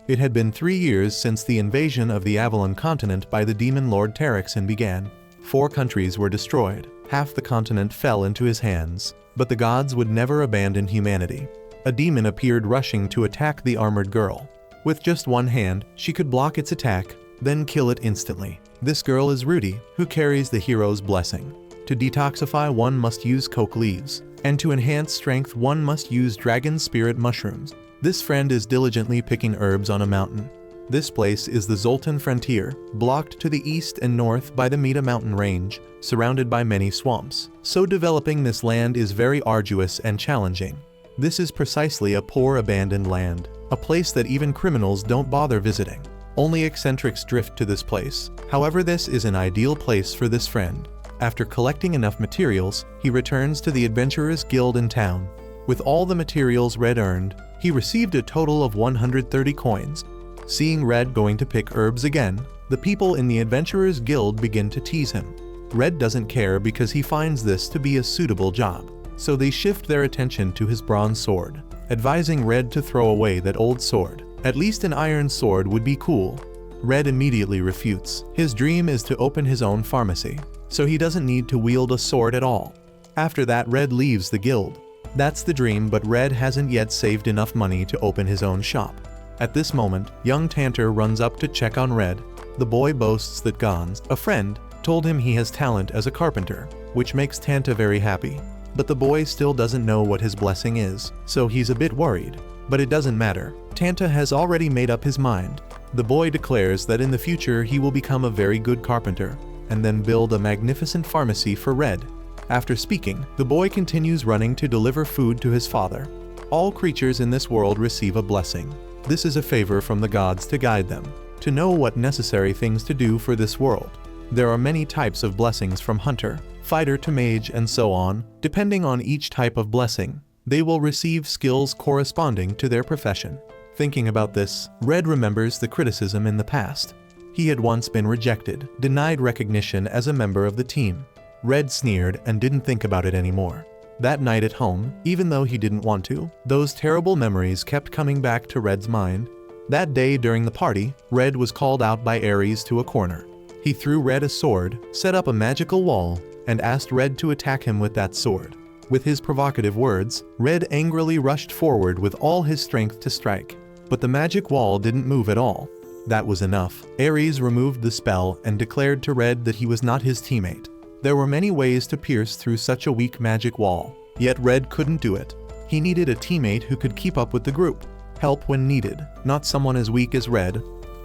It had been 3 years since the invasion of the Avalon continent by the demon lord Terexin began. 4 countries were destroyed, half the continent fell into his hands, but the gods would never abandon humanity. A demon appeared rushing to attack the armored girl. With just one hand, she could block its attack, then kill it instantly. This girl is Rudy, who carries the hero's blessing. To detoxify one must use coke leaves, and to enhance strength one must use dragon spirit mushrooms. This friend is diligently picking herbs on a mountain. This place is the Zultan frontier, blocked to the east and north by the Meta mountain range, surrounded by many swamps. So developing this land is very arduous and challenging. This is precisely a poor abandoned land, a place that even criminals don't bother visiting. Only eccentrics drift to this place. However, this is an ideal place for this friend. After collecting enough materials, he returns to the Adventurers Guild in town. With all the materials Red earned, he received a total of 130 coins. Seeing Red going to pick herbs again, the people in the Adventurers Guild begin to tease him. Red doesn't care because he finds this to be a suitable job, so they shift their attention to his bronze sword, advising Red to throw away that old sword. At least an iron sword would be cool. Red immediately refutes. His dream is to open his own pharmacy, so he doesn't need to wield a sword at all. After that, Red leaves the guild. That's the dream, but Red hasn't yet saved enough money to open his own shop. At this moment, young Tanta runs up to check on Red. The boy boasts that Gons, a friend, told him he has talent as a carpenter, which makes Tanta very happy. But the boy still doesn't know what his blessing is, so he's a bit worried. But it doesn't matter. Tanta has already made up his mind. The boy declares that in the future he will become a very good carpenter, and then build a magnificent pharmacy for Red. After speaking, the boy continues running to deliver food to his father. All creatures in this world receive a blessing. This is a favor from the gods to guide them, to know what necessary things to do for this world. There are many types of blessings, from hunter, fighter to mage, and so on. Depending on each type of blessing, they will receive skills corresponding to their profession. Thinking about this, Red remembers the criticism in the past. He had once been rejected, denied recognition as a member of the team. Red sneered and didn't think about it anymore. That night at home, even though he didn't want to, those terrible memories kept coming back to Red's mind. That day during the party, Red was called out by Aries to a corner. He threw Red a sword, set up a magical wall, and asked Red to attack him with that sword. With his provocative words, Red angrily rushed forward with all his strength to strike. But the magic wall didn't move at all. That was enough. Aries removed the spell and declared to Red that he was not his teammate. There were many ways to pierce through such a weak magic wall, yet Red couldn't do it. He needed a teammate who could keep up with the group, help when needed, not someone as weak as Red.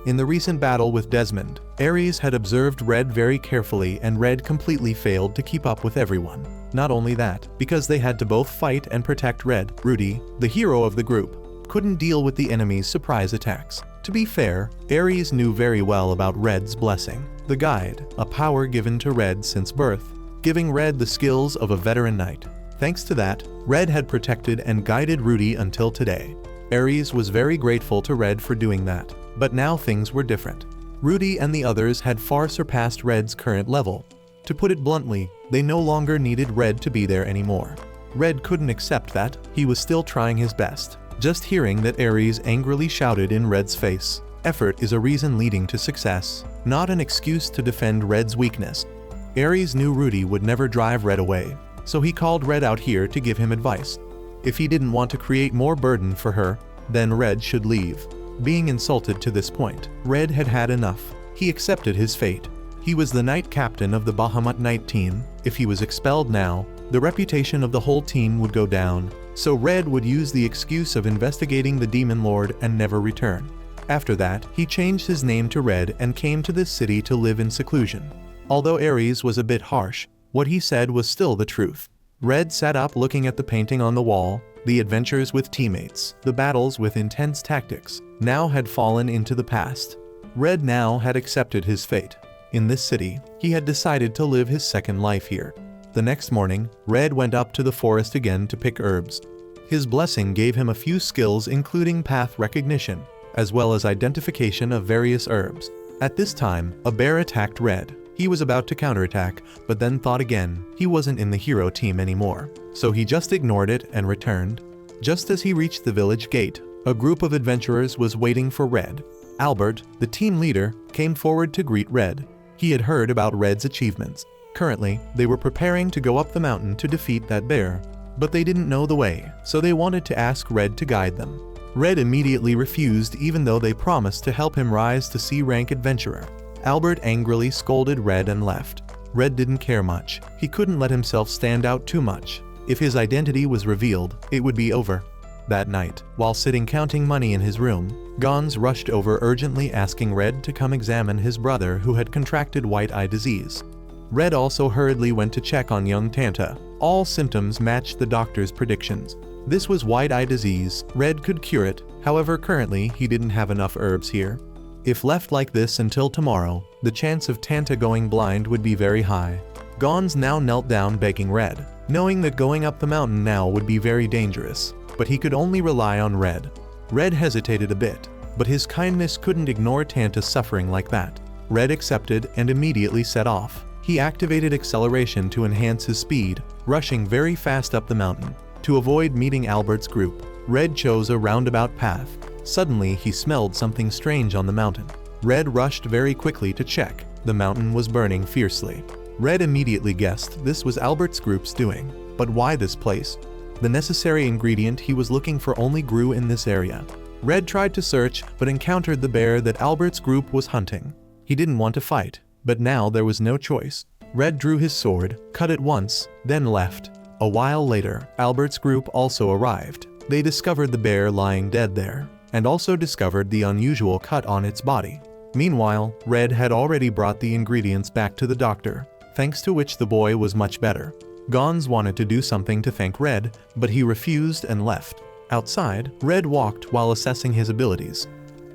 In the recent battle with Desmond, Aries had observed Red very carefully, and Red completely failed to keep up with everyone. Not only that, because they had to both fight and protect Red, Rudy, the hero of the group, couldn't deal with the enemy's surprise attacks. To be fair, Aries knew very well about Red's blessing, the guide, a power given to Red since birth, giving Red the skills of a veteran knight. Thanks to that, Red had protected and guided Rudy until today. Aries was very grateful to Red for doing that, but now things were different. Rudy and the others had far surpassed Red's current level. To put it bluntly, they no longer needed Red to be there anymore. Red couldn't accept that. He was still trying his best. Just hearing that, Aries angrily shouted in Red's face, "Effort is a reason leading to success, not an excuse to defend Red's weakness." Aries knew Rudy would never drive Red away, so he called Red out here to give him advice. If he didn't want to create more burden for her, then Red should leave. Being insulted to this point, Red had had enough. He accepted his fate. He was the knight captain of the Bahamut Knight team. If he was expelled now, the reputation of the whole team would go down, so Red would use the excuse of investigating the Demon Lord and never return. After that, he changed his name to Red and came to this city to live in seclusion. Although Aries was a bit harsh, what he said was still the truth. Red sat up looking at the painting on the wall. The adventures with teammates, the battles with intense tactics, now had fallen into the past. Red now had accepted his fate. In this city, he had decided to live his second life here. The next morning, Red went up to the forest again to pick herbs. His blessing gave him a few skills, including path recognition, as well as identification of various herbs. At this time, a bear attacked Red. He was about to counterattack, but then thought again. He wasn't in the hero team anymore, so he just ignored it and returned. Just as he reached the village gate, A group of adventurers was waiting for Red. Albert, the team leader, came forward to greet Red. He had heard about Red's achievements. Currently, they were preparing to go up the mountain to defeat that bear. But they didn't know the way, so they wanted to ask Red to guide them. Red immediately refused even though they promised to help him rise to C-rank adventurer. Albert angrily scolded Red and left. Red didn't care much. He couldn't let himself stand out too much. If his identity was revealed, it would be over. That night, while sitting counting money in his room, Gons rushed over urgently asking Red to come examine his brother who had contracted white eye disease. Red also hurriedly went to check on young Tanta. All symptoms matched the doctor's predictions. This was white eye disease. Red could cure it, however currently he didn't have enough herbs here. If left like this until tomorrow, the chance of Tanta going blind would be very high. Gons now knelt down begging Red, knowing that going up the mountain now would be very dangerous, but he could only rely on Red. Red hesitated a bit, but his kindness couldn't ignore Tanta suffering like that. Red accepted and immediately set off. He activated acceleration to enhance his speed, rushing very fast up the mountain. To avoid meeting Albert's group, Red chose a roundabout path. Suddenly, he smelled something strange on the mountain. Red rushed very quickly to check. The mountain was burning fiercely. Red immediately guessed this was Albert's group's doing. But why this place? The necessary ingredient he was looking for only grew in this area. Red tried to search, but encountered the bear that Albert's group was hunting. He didn't want to fight, but now there was no choice. Red drew his sword, cut it once, then left. A while later, Albert's group also arrived. They discovered the bear lying dead there, and also discovered the unusual cut on its body. Meanwhile, Red had already brought the ingredients back to the doctor, thanks to which the boy was much better. Gons wanted to do something to thank Red, but he refused and left. Outside, Red walked while assessing his abilities.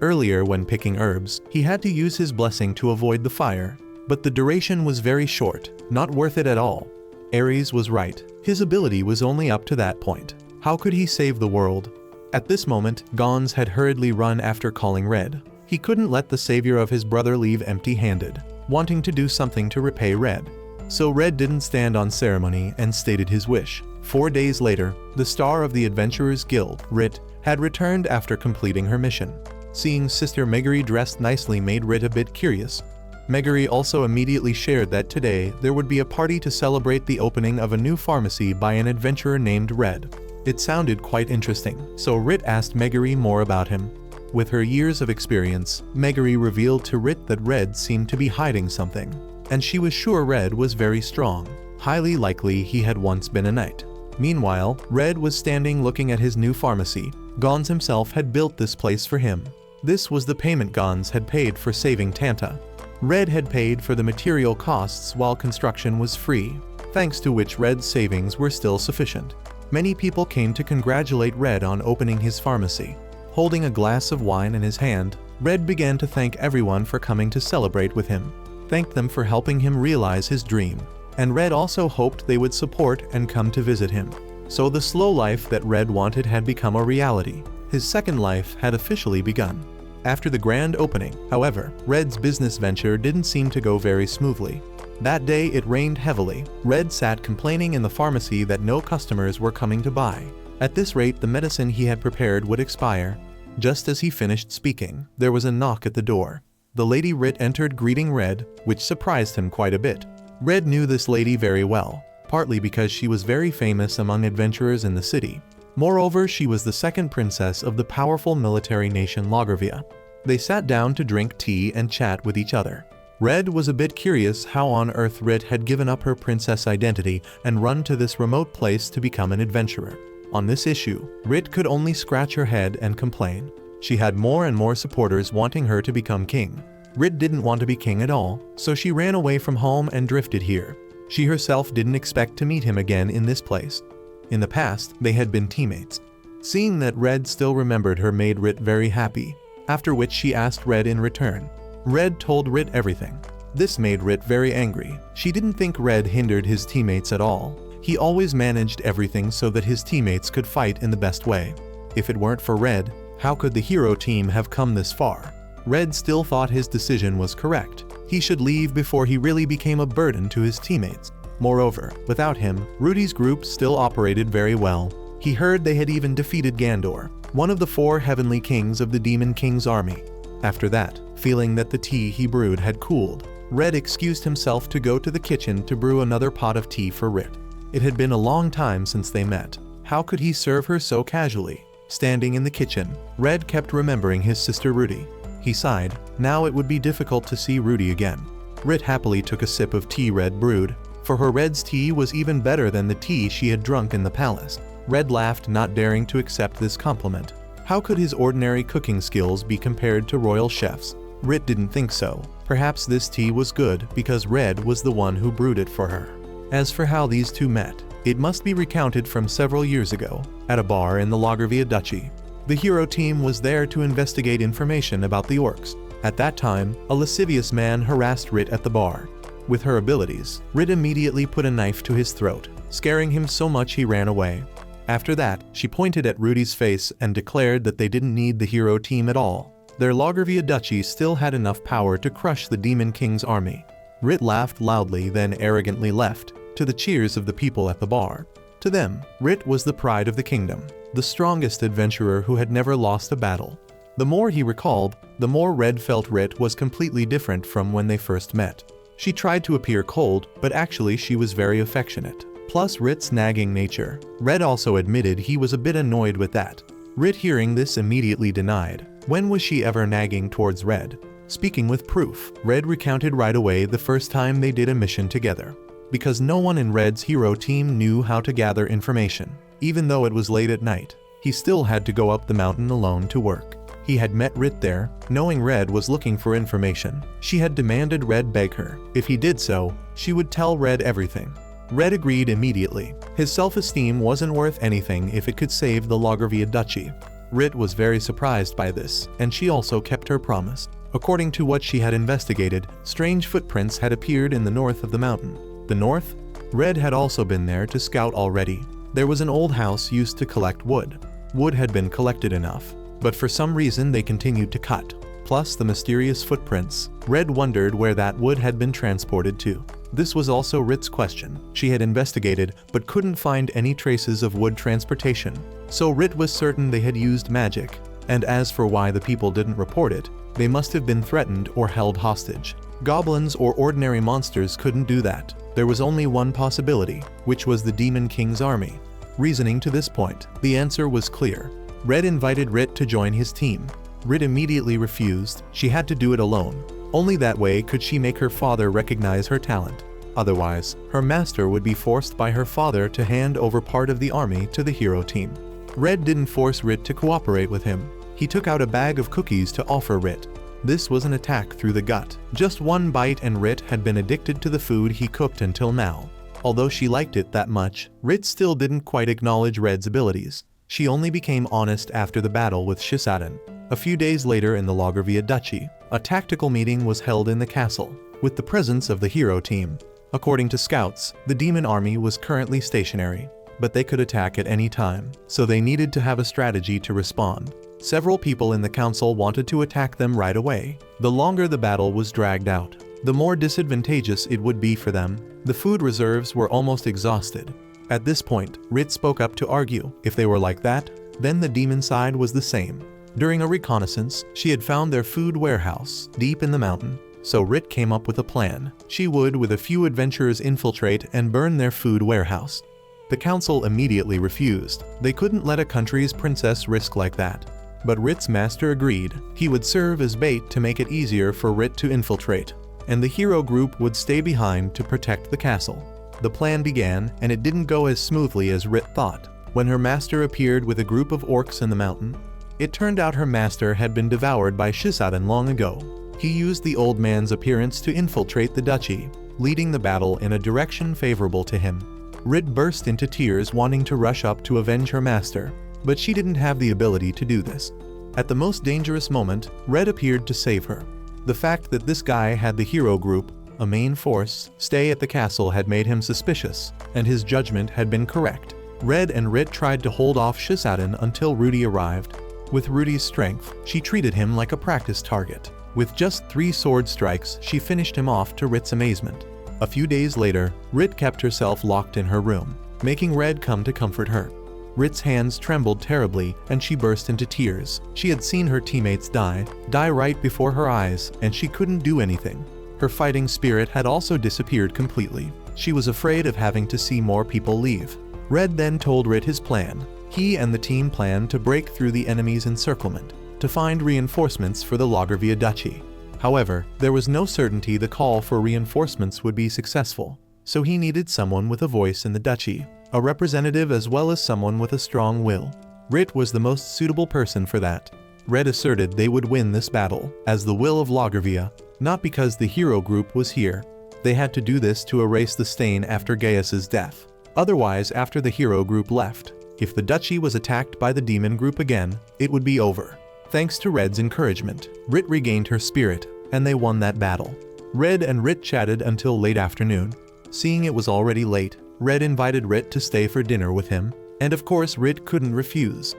Earlier, when picking herbs, he had to use his blessing to avoid the fire, but the duration was very short, not worth it at all. Aries was right. His ability was only up to that point. How could he save the world? At this moment, Gons had hurriedly run after calling Red. He couldn't let the savior of his brother leave empty-handed, wanting to do something to repay Red. So Red didn't stand on ceremony and stated his wish. 4 days later, the star of the Adventurers Guild, Rit, had returned after completing her mission. Seeing Sister Megari dressed nicely made Rit a bit curious. Megari also immediately shared that today there would be a party to celebrate the opening of a new pharmacy by an adventurer named Red. It sounded quite interesting, so Rit asked Megari more about him. With her years of experience, Megari revealed to Rit that Red seemed to be hiding something, and she was sure Red was very strong. Highly likely he had once been a knight. Meanwhile, Red was standing looking at his new pharmacy. Gons himself had built this place for him. This was the payment Gons had paid for saving Tanta. Red had paid for the material costs while construction was free, thanks to which Red's savings were still sufficient. Many people came to congratulate Red on opening his pharmacy. Holding a glass of wine in his hand, Red began to thank everyone for coming to celebrate with him, thanked them for helping him realize his dream, and Red also hoped they would support and come to visit him. So the slow life that Red wanted had become a reality. His second life had officially begun. After the grand opening, however, Red's business venture didn't seem to go very smoothly. That day it rained heavily. Red sat complaining in the pharmacy that no customers were coming to buy. At this rate, the medicine he had prepared would expire. Just as he finished speaking, there was a knock at the door. The Lady Rit entered greeting Red, which surprised him quite a bit. Red knew this lady very well, partly because she was very famous among adventurers in the city. Moreover, she was the second princess of the powerful military nation Loggervia. They sat down to drink tea and chat with each other. Red was a bit curious how on earth Rit had given up her princess identity and run to this remote place to become an adventurer. On this issue, Rit could only scratch her head and complain. She had more and more supporters wanting her to become king. Rit didn't want to be king at all, so she ran away from home and drifted here. She herself didn't expect to meet him again in this place. In the past, they had been teammates. Seeing that Red still remembered her made Rit very happy, after which she asked Red in return. Red told Rit everything. This made Rit very angry. She didn't think Red hindered his teammates at all. He always managed everything so that his teammates could fight in the best way. If it weren't for Red, how could the hero team have come this far? Red still thought his decision was correct. He should leave before he really became a burden to his teammates. Moreover, without him, Rudy's group still operated very well. He heard they had even defeated Gandor, one of the 4 heavenly kings of the Demon King's army. After that, feeling that the tea he brewed had cooled, Red excused himself to go to the kitchen to brew another pot of tea for Rit. It had been a long time since they met. How could he serve her so casually? Standing in the kitchen, Red kept remembering his sister Rudy. He sighed. Now it would be difficult to see Rudy again. Rit happily took a sip of tea Red brewed. For her, Red's tea was even better than the tea she had drunk in the palace. Red laughed, not daring to accept this compliment. How could his ordinary cooking skills be compared to royal chefs? Rit didn't think so. Perhaps this tea was good because Red was the one who brewed it for her. As for how these two met, it must be recounted from several years ago, at a bar in the Loggervia Duchy. The hero team was there to investigate information about the orcs. At that time, a lascivious man harassed Rit at the bar. With her abilities, Rit immediately put a knife to his throat, scaring him so much he ran away. After that, she pointed at Rudy's face and declared that they didn't need the hero team at all. Their Loggervia Duchy still had enough power to crush the Demon King's army. Rit laughed loudly, then arrogantly left, to the cheers of the people at the bar. To them, Rit was the pride of the kingdom, the strongest adventurer who had never lost a battle. The more he recalled, the more Red felt Rit was completely different from when they first met. She tried to appear cold, but actually she was very affectionate. Plus Rit's nagging nature. Red also admitted he was a bit annoyed with that. Rit, hearing this, immediately denied. When was she ever nagging towards Red? Speaking with proof, Red recounted right away the first time they did a mission together. Because no one in Red's hero team knew how to gather information. Even though it was late at night, he still had to go up the mountain alone to work. He had met Rit there, knowing Red was looking for information. She had demanded Red beg her. If he did so, she would tell Red everything. Red agreed immediately. His self-esteem wasn't worth anything if it could save the Loggervia Duchy. Rit was very surprised by this, and she also kept her promise. According to what she had investigated, strange footprints had appeared in the north of the mountain. The north? Red had also been there to scout already. There was an old house used to collect wood. Wood had been collected enough, but for some reason they continued to cut. Plus the mysterious footprints. Red wondered where that wood had been transported to. This was also Rit's question. She had investigated, but couldn't find any traces of wood transportation. So Rit was certain they had used magic. And as for why the people didn't report it, they must have been threatened or held hostage. Goblins or ordinary monsters couldn't do that. There was only one possibility, which was the Demon King's army. Reasoning to this point, the answer was clear. Red invited Rit to join his team. Rit immediately refused. She had to do it alone. Only that way could she make her father recognize her talent. Otherwise, her master would be forced by her father to hand over part of the army to the hero team. Red didn't force Rit to cooperate with him. He took out a bag of cookies to offer Rit. This was an attack through the gut. Just one bite and Rit had been addicted to the food he cooked until now. Although she liked it that much, Rit still didn't quite acknowledge Red's abilities. She only became honest after the battle with Zultan. A few days later in the Loggervia Duchy, a tactical meeting was held in the castle, with the presence of the hero team. According to scouts, the demon army was currently stationary, but they could attack at any time, so they needed to have a strategy to respond. Several people in the council wanted to attack them right away. The longer the battle was dragged out, the more disadvantageous it would be for them. The food reserves were almost exhausted. At this point, Rit spoke up to argue. If they were like that, then the demon side was the same. During a reconnaissance, she had found their food warehouse deep in the mountain. So Rit came up with a plan. She would, with a few adventurers, infiltrate and burn their food warehouse. The council immediately refused. They couldn't let a country's princess risk like that. But Rit's master agreed. He would serve as bait to make it easier for Rit to infiltrate, and the hero group would stay behind to protect the castle. The plan began, and it didn't go as smoothly as Rit thought. When her master appeared with a group of orcs in the mountain, it turned out her master had been devoured by Zultan long ago. He used the old man's appearance to infiltrate the duchy, leading the battle in a direction favorable to him. Rit burst into tears, wanting to rush up to avenge her master, but she didn't have the ability to do this. At the most dangerous moment, Red appeared to save her. The fact that this guy had the hero group, a main force, stay at the castle had made him suspicious, and his judgment had been correct. Red and Rit tried to hold off Zultan until Rudy arrived. With Rudy's strength, she treated him like a practice target. With just 3 sword strikes, she finished him off to Rit's amazement. A few days later, Rit kept herself locked in her room, making Red come to comfort her. Rit's hands trembled terribly and she burst into tears. She had seen her teammates die right before her eyes, and she couldn't do anything. Her fighting spirit had also disappeared completely. She was afraid of having to see more people leave. Red then told Rit his plan. He and the team planned to break through the enemy's encirclement, to find reinforcements for the Logorvia Duchy. However, there was no certainty the call for reinforcements would be successful, so he needed someone with a voice in the duchy, a representative as well as someone with a strong will. Rit was the most suitable person for that. Red asserted they would win this battle, as the will of Logorvia, not because the hero group was here. They had to do this to erase the stain after Gaius's death. Otherwise, after the hero group left, if the duchy was attacked by the demon group again, it would be over. Thanks to Red's encouragement, Rit regained her spirit, and they won that battle. Red and Rit chatted until late afternoon. Seeing it was already late, Red invited Rit to stay for dinner with him, and of course Rit couldn't refuse.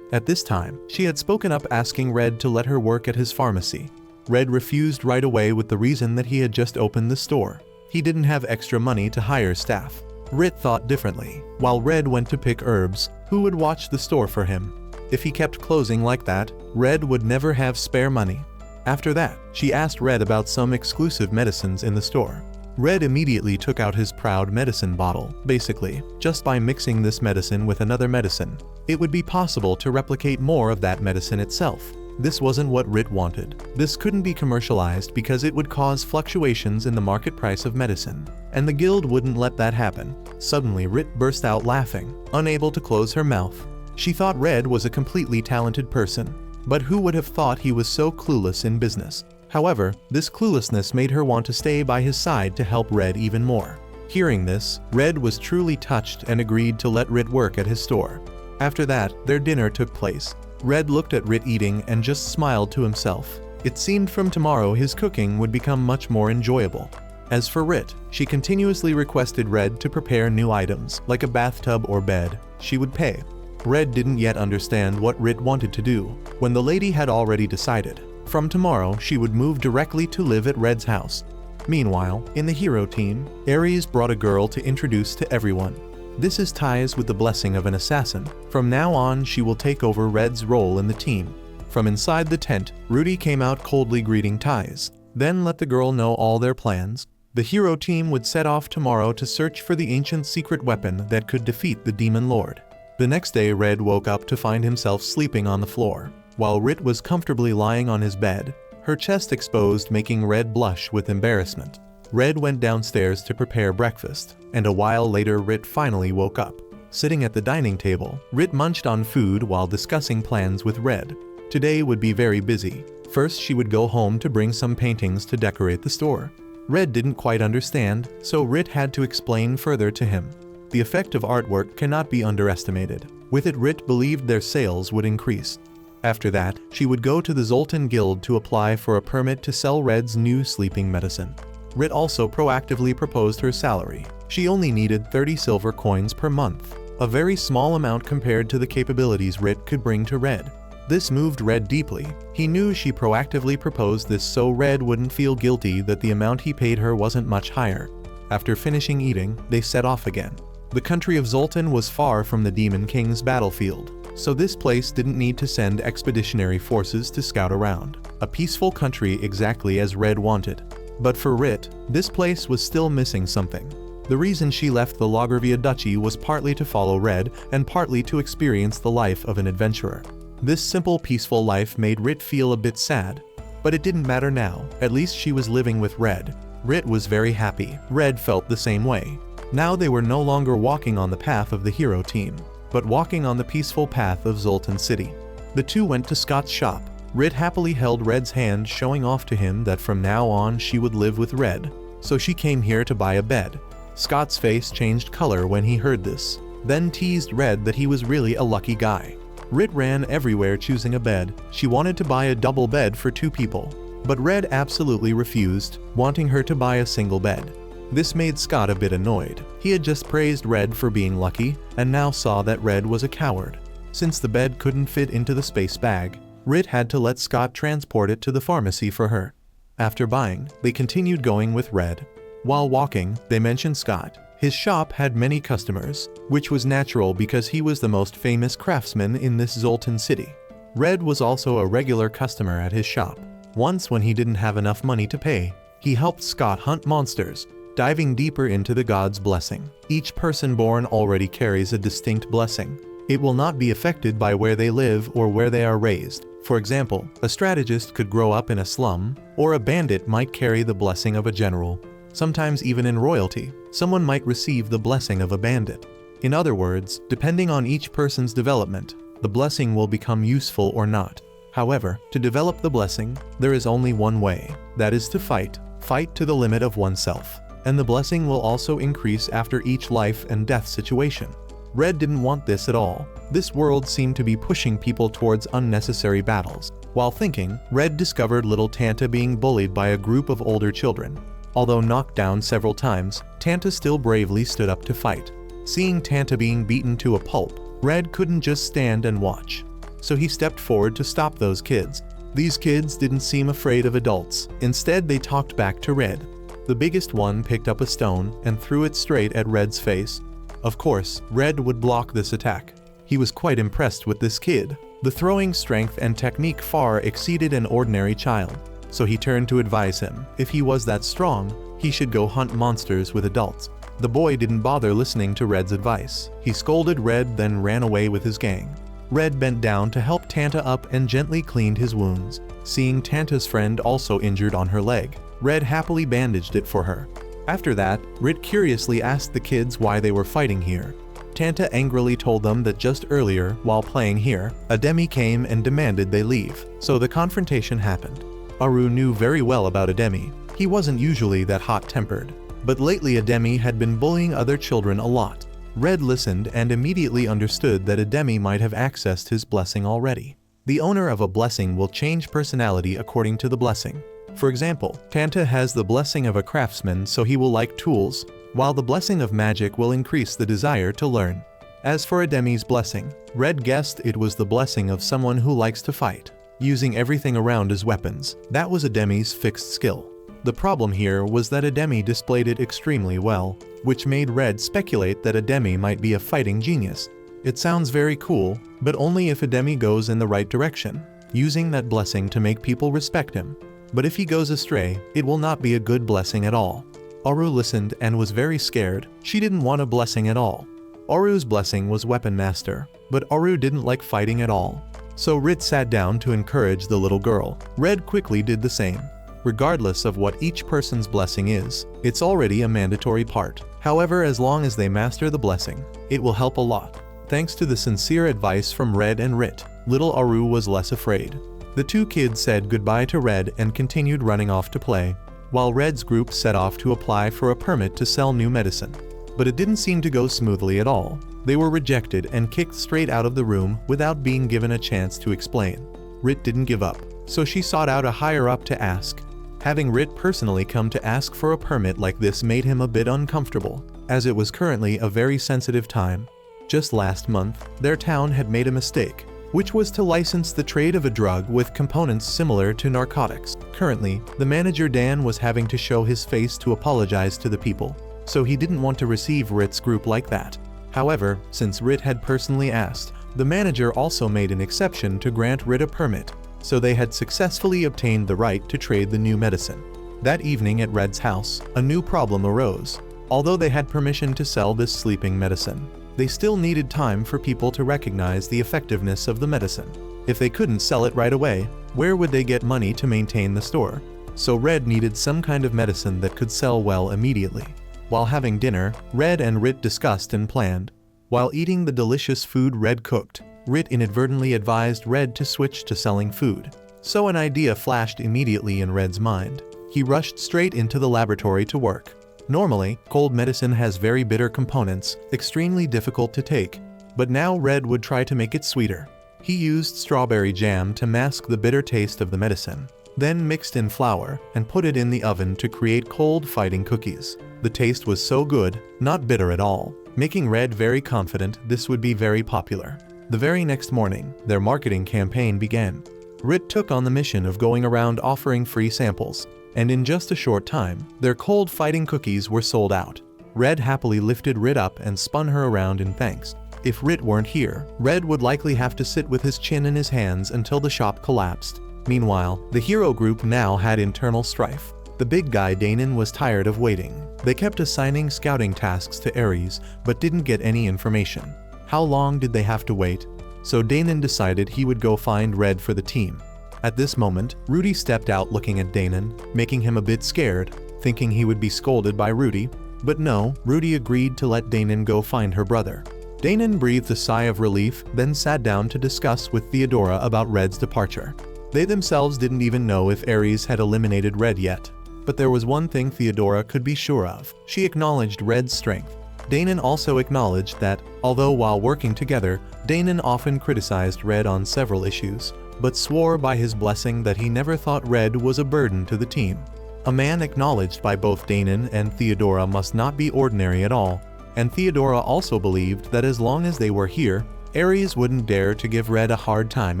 At this time, she had spoken up asking Red to let her work at his pharmacy. Red refused right away with the reason that he had just opened the store. He didn't have extra money to hire staff. Rit thought differently. While Red went to pick herbs, who would watch the store for him? If he kept closing like that, Red would never have spare money. After that, she asked Red about some exclusive medicines in the store. Red immediately took out his proud medicine bottle. Basically, just by mixing this medicine with another medicine, it would be possible to replicate more of that medicine itself. This wasn't what Rit wanted. This couldn't be commercialized because it would cause fluctuations in the market price of medicine, and the guild wouldn't let that happen. Suddenly Rit burst out laughing, unable to close her mouth. She thought Red was a completely talented person, but who would have thought he was so clueless in business? However, this cluelessness made her want to stay by his side to help Red even more. Hearing this, Red was truly touched and agreed to let Rit work at his store. After that, their dinner took place. Red looked at Rit eating and just smiled to himself. It seemed from tomorrow his cooking would become much more enjoyable. As for Rit, she continuously requested Red to prepare new items, like a bathtub or bed. She would pay. Red didn't yet understand what Rit wanted to do, when the lady had already decided. From tomorrow, she would move directly to live at Red's house. Meanwhile, in the hero team, Aries brought a girl to introduce to everyone. This is ties with the blessing of an assassin. From now on, she will take over Red's role in the team. From inside the tent, Rudy came out coldly greeting Ties, then let the girl know all their plans. The hero team would set off tomorrow to search for the ancient secret weapon that could defeat the demon lord. The next day, Red woke up to find himself sleeping on the floor, while Rit was comfortably lying on his bed, her chest exposed, making Red blush with embarrassment. Red went downstairs to prepare breakfast, and a while later Rit finally woke up. Sitting at the dining table, Rit munched on food while discussing plans with Red. Today would be very busy. First, she would go home to bring some paintings to decorate the store. Red didn't quite understand, so Rit had to explain further to him. The effect of artwork cannot be underestimated. With it, Rit believed their sales would increase. After that, she would go to the Zultan guild to apply for a permit to sell Red's new sleeping medicine. Rit also proactively proposed her salary. She only needed 30 silver coins per month, a very small amount compared to the capabilities Rit could bring to Red. This moved Red deeply. He knew she proactively proposed this so Red wouldn't feel guilty that the amount he paid her wasn't much higher. After finishing eating, they set off again. The country of Zultan was far from the Demon King's battlefield, so this place didn't need to send expeditionary forces to scout around. A peaceful country exactly as Red wanted. But for Rit, this place was still missing something. The reason she left the Logorvia Duchy was partly to follow Red and partly to experience the life of an adventurer. This simple, peaceful life made Rit feel a bit sad. But it didn't matter now, at least she was living with Red. Rit was very happy. Red felt the same way. Now they were no longer walking on the path of the hero team, but walking on the peaceful path of Zultan City. The two went to Scott's shop. Rit happily held Red's hand, showing off to him that from now on she would live with Red. So she came here to buy a bed. Scott's face changed color when he heard this, then teased Red that he was really a lucky guy. Rit ran everywhere choosing a bed. She wanted to buy a double bed for 2 people, but Red absolutely refused, wanting her to buy a single bed. This made Scott a bit annoyed. He had just praised Red for being lucky, and now saw that Red was a coward. Since the bed couldn't fit into the space bag, Rit had to let Scott transport it to the pharmacy for her. After buying, they continued going with Red. While walking, they mentioned Scott. His shop had many customers, which was natural because he was the most famous craftsman in this Zultan city. Red was also a regular customer at his shop. Once when he didn't have enough money to pay, he helped Scott hunt monsters, diving deeper into the god's blessing. Each person born already carries a distinct blessing. It will not be affected by where they live or where they are raised. For example, a strategist could grow up in a slum, or a bandit might carry the blessing of a general. Sometimes even in royalty, someone might receive the blessing of a bandit. In other words, depending on each person's development, the blessing will become useful or not. However, to develop the blessing, there is only one way, that is to fight. Fight to the limit of oneself. And the blessing will also increase after each life and death situation. Red didn't want this at all. This world seemed to be pushing people towards unnecessary battles. While thinking, Red discovered little Tanta being bullied by a group of older children. Although knocked down several times, Tanta still bravely stood up to fight. Seeing Tanta being beaten to a pulp, Red couldn't just stand and watch. So he stepped forward to stop those kids. These kids didn't seem afraid of adults. Instead, they talked back to Red. The biggest one picked up a stone and threw it straight at Red's face. Of course, Red would block this attack. He was quite impressed with this kid. The throwing strength and technique far exceeded an ordinary child. So he turned to advise him, if he was that strong, he should go hunt monsters with adults. The boy didn't bother listening to Red's advice. He scolded Red, then ran away with his gang. Red bent down to help Tanta up and gently cleaned his wounds. Seeing Tanta's friend also injured on her leg, Red happily bandaged it for her. After that, Red curiously asked the kids why they were fighting here. Tanta angrily told them that just earlier, while playing here, a demi came and demanded they leave. So the confrontation happened. Aru knew very well about a demi. He wasn't usually that hot-tempered. But lately a demi had been bullying other children a lot. Red listened and immediately understood that a demi might have accessed his blessing already. The owner of a blessing will change personality according to the blessing. For example, Tanta has the blessing of a craftsman, so he will like tools, while the blessing of magic will increase the desire to learn. As for a demi's blessing, Red guessed it was the blessing of someone who likes to fight, using everything around as weapons. That was a demi's fixed skill. The problem here was that a demi displayed it extremely well, which made Red speculate that a demi might be a fighting genius. It sounds very cool, but only if a demi goes in the right direction, using that blessing to make people respect him. But if he goes astray, it will not be a good blessing at all. Aru listened and was very scared. She didn't want a blessing at all. Aru's blessing was Weapon Master, but Aru didn't like fighting at all. So Red sat down to encourage the little girl. Red quickly did the same. Regardless of what each person's blessing is, it's already a mandatory part. However, as long as they master the blessing, it will help a lot. Thanks to the sincere advice from Red and Rit, little Aru was less afraid. The two kids said goodbye to Red and continued running off to play, while Red's group set off to apply for a permit to sell new medicine. But it didn't seem to go smoothly at all. They were rejected and kicked straight out of the room without being given a chance to explain. Rit didn't give up, so she sought out a higher-up to ask. Having Rit personally come to ask for a permit like this made him a bit uncomfortable, as it was currently a very sensitive time. Just last month, their town had made a mistake, which was to license the trade of a drug with components similar to narcotics. Currently, the manager Dan was having to show his face to apologize to the people, so he didn't want to receive Rit's group like that. However, since Rit had personally asked, the manager also made an exception to grant Rit a permit, so they had successfully obtained the right to trade the new medicine. That evening at Red's house, a new problem arose. Although they had permission to sell this sleeping medicine, they still needed time for people to recognize the effectiveness of the medicine. If they couldn't sell it right away, where would they get money to maintain the store? So Red needed some kind of medicine that could sell well immediately. While having dinner, Red and Rit discussed and planned. While eating the delicious food Red cooked, Rit inadvertently advised Red to switch to selling food. So an idea flashed immediately in Red's mind. He rushed straight into the laboratory to work. Normally, cold medicine has very bitter components, extremely difficult to take, but now Red would try to make it sweeter. He used strawberry jam to mask the bitter taste of the medicine, then mixed in flour and put it in the oven to create cold fighting cookies. The taste was so good, not bitter at all, making Red very confident this would be very popular. The very next morning, their marketing campaign began. Rit took on the mission of going around offering free samples, and in just a short time, their cold fighting cookies were sold out. Red happily lifted Rit up and spun her around in thanks. If Rit weren't here, Red would likely have to sit with his chin in his hands until the shop collapsed. Meanwhile, the hero group now had internal strife. The big guy Danon was tired of waiting. They kept assigning scouting tasks to Aries, but didn't get any information. How long did they have to wait? So Danon decided he would go find Red for the team. At this moment, Rudy stepped out looking at Danon, making him a bit scared, thinking he would be scolded by Rudy. But no, Rudy agreed to let Danon go find her brother. Danon breathed a sigh of relief, then sat down to discuss with Theodora about Red's departure. They themselves didn't even know if Aries had eliminated Red yet. But there was one thing Theodora could be sure of. She acknowledged Red's strength. Danon also acknowledged that, although while working together, Danon often criticized Red on several issues, but swore by his blessing that he never thought Red was a burden to the team. A man acknowledged by both Danon and Theodora must not be ordinary at all, and Theodora also believed that as long as they were here, Aries wouldn't dare to give Red a hard time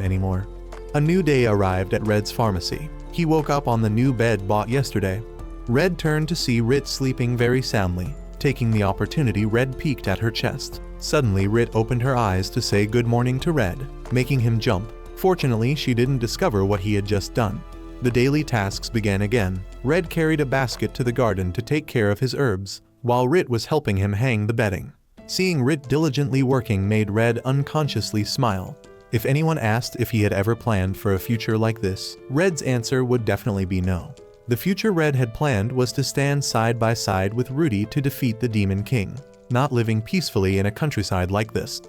anymore. A new day arrived at Red's pharmacy. He woke up on the new bed bought yesterday. Red turned to see Rit sleeping very soundly. Taking the opportunity, Red peeked at her chest. Suddenly, Rit opened her eyes to say good morning to Red, making him jump. Fortunately, she didn't discover what he had just done. The daily tasks began again. Red carried a basket to the garden to take care of his herbs, while Rit was helping him hang the bedding. Seeing Rit diligently working made Red unconsciously smile. If anyone asked if he had ever planned for a future like this, Red's answer would definitely be no. The future Red had planned was to stand side by side with Rudy to defeat the Demon King, not living peacefully in a countryside like this.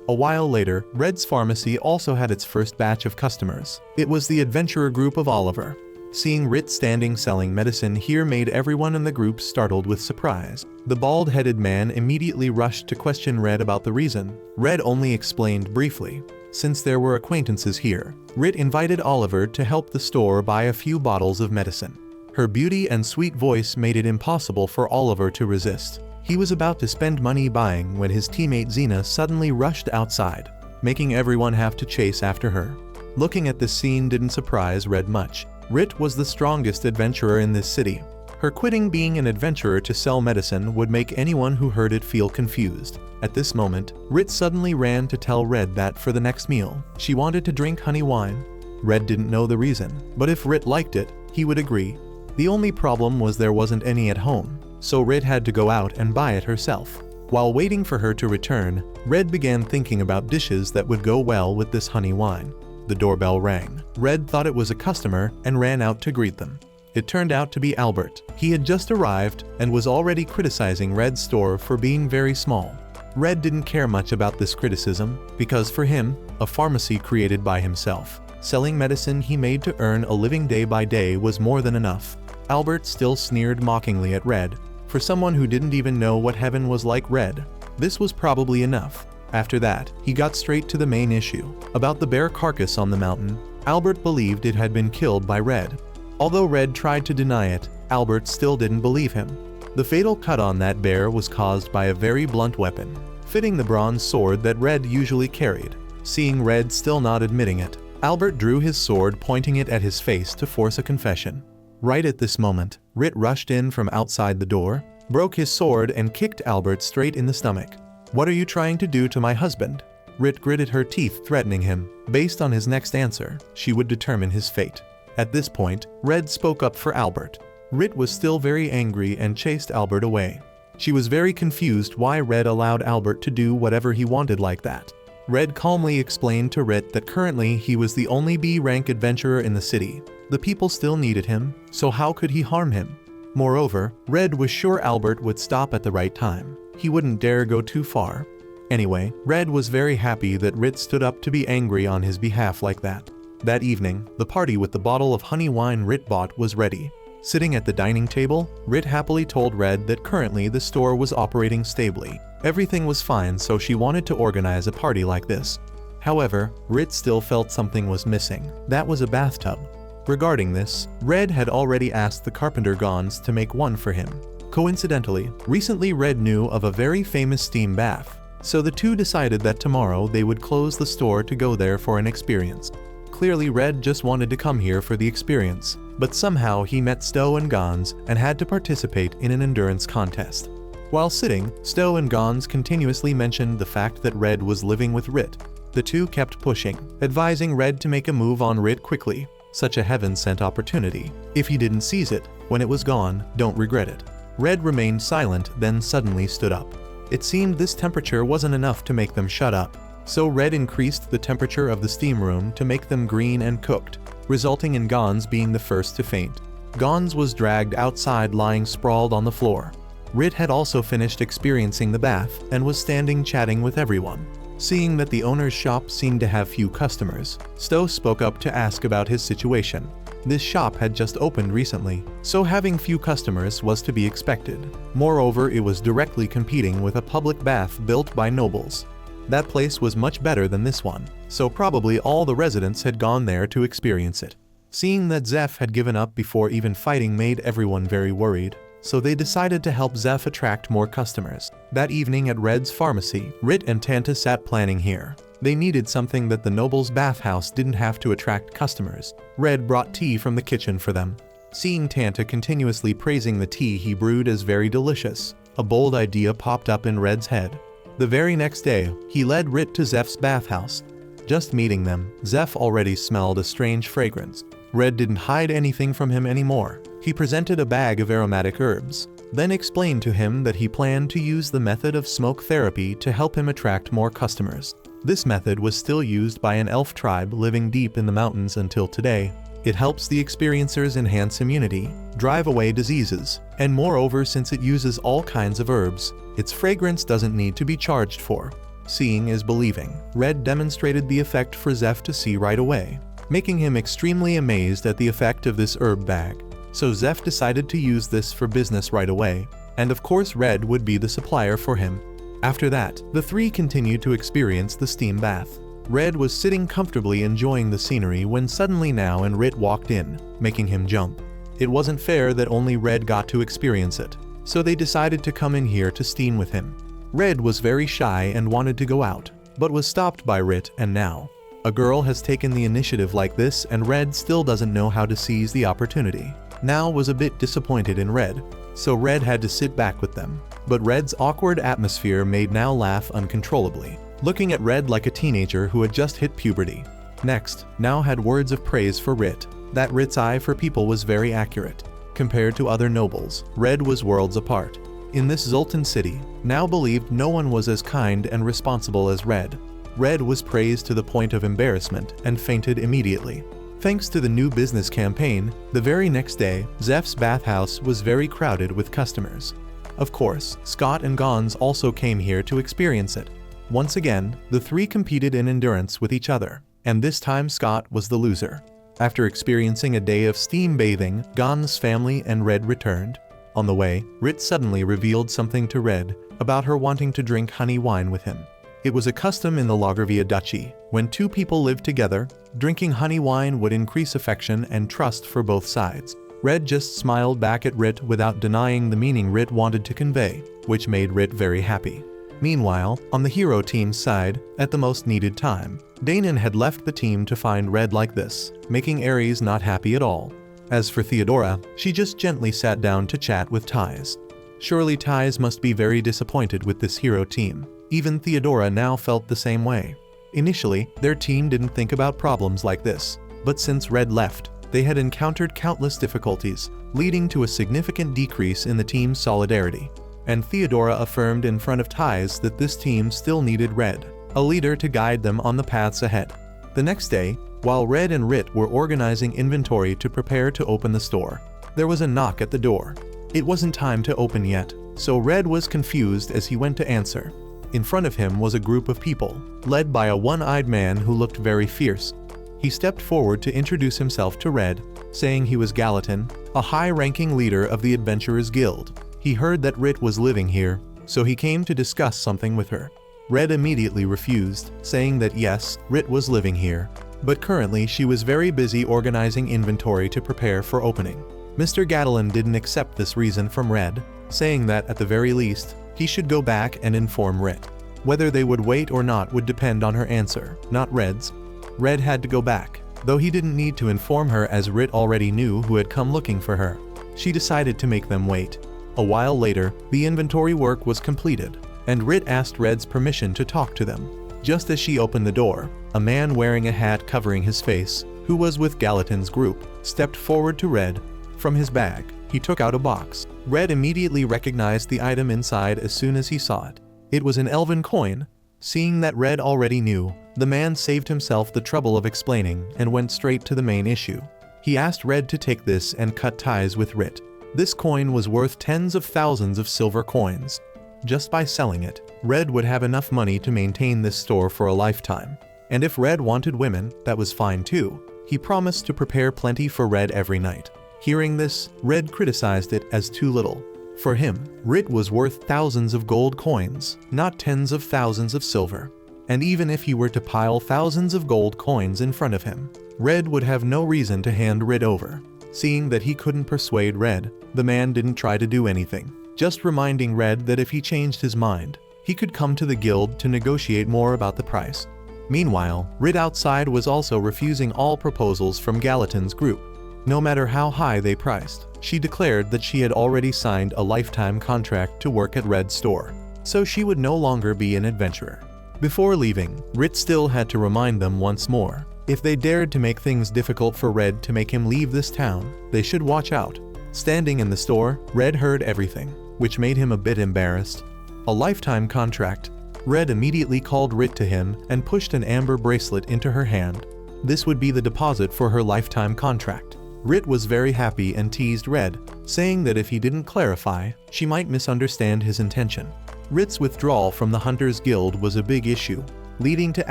A while later, Red's pharmacy also had its first batch of customers. It was the adventurer group of Oliver. Seeing Rit standing selling medicine here made everyone in the group startled with surprise. The bald-headed man immediately rushed to question Red about the reason. Red only explained briefly. Since there were acquaintances here, Rit invited Oliver to help the store buy a few bottles of medicine. Her beauty and sweet voice made it impossible for Oliver to resist. He was about to spend money buying when his teammate Xena suddenly rushed outside, making everyone have to chase after her. Looking at this scene didn't surprise Red much. Rit was the strongest adventurer in this city. Her quitting being an adventurer to sell medicine would make anyone who heard it feel confused. At this moment, Rit suddenly ran to tell Red that for the next meal, she wanted to drink honey wine. Red didn't know the reason, but if Rit liked it, he would agree. The only problem was there wasn't any at home, so Rit had to go out and buy it herself. While waiting for her to return, Red began thinking about dishes that would go well with this honey wine. The doorbell rang. Red thought it was a customer and ran out to greet them. It turned out to be Albert. He had just arrived and was already criticizing Red's store for being very small. Red didn't care much about this criticism because for him, a pharmacy created by himself, selling medicine he made to earn a living day by day was more than enough. Albert still sneered mockingly at Red. For someone who didn't even know what heaven was like, Red, this was probably enough. After that, he got straight to the main issue. About the bear carcass on the mountain, Albert believed it had been killed by Red. Although Red tried to deny it, Albert still didn't believe him. The fatal cut on that bear was caused by a very blunt weapon, fitting the bronze sword that Red usually carried. Seeing Red still not admitting it, Albert drew his sword, pointing it at his face to force a confession. Right at this moment, Rit rushed in from outside the door, broke his sword and kicked Albert straight in the stomach. "What are you trying to do to my husband?" Rit gritted her teeth, threatening him. Based on his next answer, she would determine his fate. At this point, Red spoke up for Albert. Rit was still very angry and chased Albert away. She was very confused why Red allowed Albert to do whatever he wanted like that. Red calmly explained to Rit that currently he was the only B-rank adventurer in the city. The people still needed him, so how could he harm him? Moreover, Red was sure Albert would stop at the right time. He wouldn't dare go too far. Anyway, Red was very happy that Rit stood up to be angry on his behalf like that. That evening, the party with the bottle of honey wine Rit bought was ready. Sitting at the dining table, Rit happily told Red that currently the store was operating stably. Everything was fine, so she wanted to organize a party like this. However, Rit still felt something was missing. That was a bathtub. Regarding this, Red had already asked the carpenter Gons to make one for him. Coincidentally, recently Red knew of a very famous steam bath, so the two decided that tomorrow they would close the store to go there for an experience. Clearly Red just wanted to come here for the experience, but somehow he met Stowe and Gons and had to participate in an endurance contest. While sitting, Stowe and Gons continuously mentioned the fact that Red was living with Rit. The two kept pushing, advising Red to make a move on Rit quickly. Such a heaven-sent opportunity. If he didn't seize it, when it was gone, don't regret it. Red remained silent, then suddenly stood up. It seemed this temperature wasn't enough to make them shut up. So Red increased the temperature of the steam room to make them green and cooked, resulting in Gons being the first to faint. Gons was dragged outside lying sprawled on the floor. Rit had also finished experiencing the bath and was standing chatting with everyone. Seeing that the owner's shop seemed to have few customers, Stowe spoke up to ask about his situation. This shop had just opened recently, so having few customers was to be expected. Moreover, it was directly competing with a public bath built by nobles. That place was much better than this one, so probably all the residents had gone there to experience it. Seeing that Zeph had given up before even fighting made everyone very worried, so they decided to help Zeph attract more customers. That evening at Red's pharmacy, Rit and Tanta sat planning here. They needed something that the noble's bathhouse didn't have to attract customers. Red brought tea from the kitchen for them. Seeing Tanta continuously praising the tea he brewed as very delicious, a bold idea popped up in Red's head. The very next day, he led Rit to Zeph's bathhouse. Just meeting them, Zeph already smelled a strange fragrance. Red didn't hide anything from him anymore. He presented a bag of aromatic herbs, then explained to him that he planned to use the method of smoke therapy to help him attract more customers. This method was still used by an elf tribe living deep in the mountains until today. It helps the experiencers enhance immunity, drive away diseases, and moreover, since it uses all kinds of herbs, its fragrance doesn't need to be charged for. Seeing is believing. Red demonstrated the effect for Zeph to see right away, making him extremely amazed at the effect of this herb bag. So Zeph decided to use this for business right away, and of course Red would be the supplier for him. After that, the three continued to experience the steam bath. Red was sitting comfortably enjoying the scenery when suddenly Now and Rit walked in, making him jump. It wasn't fair that only Red got to experience it, so they decided to come in here to steam with him. Red was very shy and wanted to go out, but was stopped by Rit and Now. A girl has taken the initiative like this and Red still doesn't know how to seize the opportunity. Now was a bit disappointed in Red, so Red had to sit back with them. But Red's awkward atmosphere made Now laugh uncontrollably, looking at Red like a teenager who had just hit puberty. Next, Now had words of praise for Rit. That Rit's eye for people was very accurate. Compared to other nobles, Red was worlds apart. In this Zultan city, Now believed no one was as kind and responsible as Red. Red was praised to the point of embarrassment and fainted immediately. Thanks to the new business campaign, the very next day, Zeph's bathhouse was very crowded with customers. Of course, Scott and Gons also came here to experience it. Once again, the three competed in endurance with each other, and this time Scott was the loser. After experiencing a day of steam bathing, Gons' family and Red returned. On the way, Rit suddenly revealed something to Red about her wanting to drink honey wine with him. It was a custom in the Lagervia Duchy. When two people lived together, drinking honey wine would increase affection and trust for both sides. Red just smiled back at Rit without denying the meaning Rit wanted to convey, which made Rit very happy. Meanwhile, on the hero team's side, at the most needed time, Danon had left the team to find Red like this, making Aries not happy at all. As for Theodora, she just gently sat down to chat with Ties. Surely Ties must be very disappointed with this hero team. Even Theodora now felt the same way. Initially, their team didn't think about problems like this, but since Red left, they had encountered countless difficulties, leading to a significant decrease in the team's solidarity. And Theodora affirmed in front of Ties that this team still needed Red, a leader to guide them on the paths ahead. The next day, while Red and Rit were organizing inventory to prepare to open the store, there was a knock at the door. It wasn't time to open yet, so Red was confused as he went to answer. In front of him was a group of people, led by a one-eyed man who looked very fierce. He stepped forward to introduce himself to Red, saying he was Gallatin, a high-ranking leader of the Adventurers Guild. He heard that Rit was living here, so he came to discuss something with her. Red immediately refused, saying that yes, Rit was living here, but currently she was very busy organizing inventory to prepare for opening. Mr. Gallatin didn't accept this reason from Red, saying that at the very least, he should go back and inform Rit. Whether they would wait or not would depend on her answer, not Red's. Red had to go back, though he didn't need to inform her as Rit already knew who had come looking for her. She decided to make them wait. A while later, the inventory work was completed, and Rit asked Red's permission to talk to them. Just as she opened the door, a man wearing a hat covering his face, who was with Gallatin's group, stepped forward to Red. From his bag, he took out a box. Red immediately recognized the item inside as soon as he saw it. It was an elven coin. Seeing that Red already knew, the man saved himself the trouble of explaining and went straight to the main issue. He asked Red to take this and cut ties with Rit. This coin was worth tens of thousands of silver coins. Just by selling it, Red would have enough money to maintain this store for a lifetime. And if Red wanted women, that was fine too. He promised to prepare plenty for Red every night. Hearing this, Red criticized it as too little. For him, Rit was worth thousands of gold coins, not tens of thousands of silver. And even if he were to pile thousands of gold coins in front of him, Red would have no reason to hand Rit over. Seeing that he couldn't persuade Red, the man didn't try to do anything, just reminding Red that if he changed his mind, he could come to the guild to negotiate more about the price. Meanwhile, Rit outside was also refusing all proposals from Gallatin's group. No matter how high they priced, she declared that she had already signed a lifetime contract to work at Red's store, so she would no longer be an adventurer. Before leaving, Rit still had to remind them once more. If they dared to make things difficult for Red to make him leave this town, they should watch out. Standing in the store, Red heard everything, which made him a bit embarrassed. A lifetime contract. Red immediately called Rit to him and pushed an amber bracelet into her hand. This would be the deposit for her lifetime contract. Rit was very happy and teased Red, saying that if he didn't clarify, she might misunderstand his intention. Rit's withdrawal from the Hunters Guild was a big issue, leading to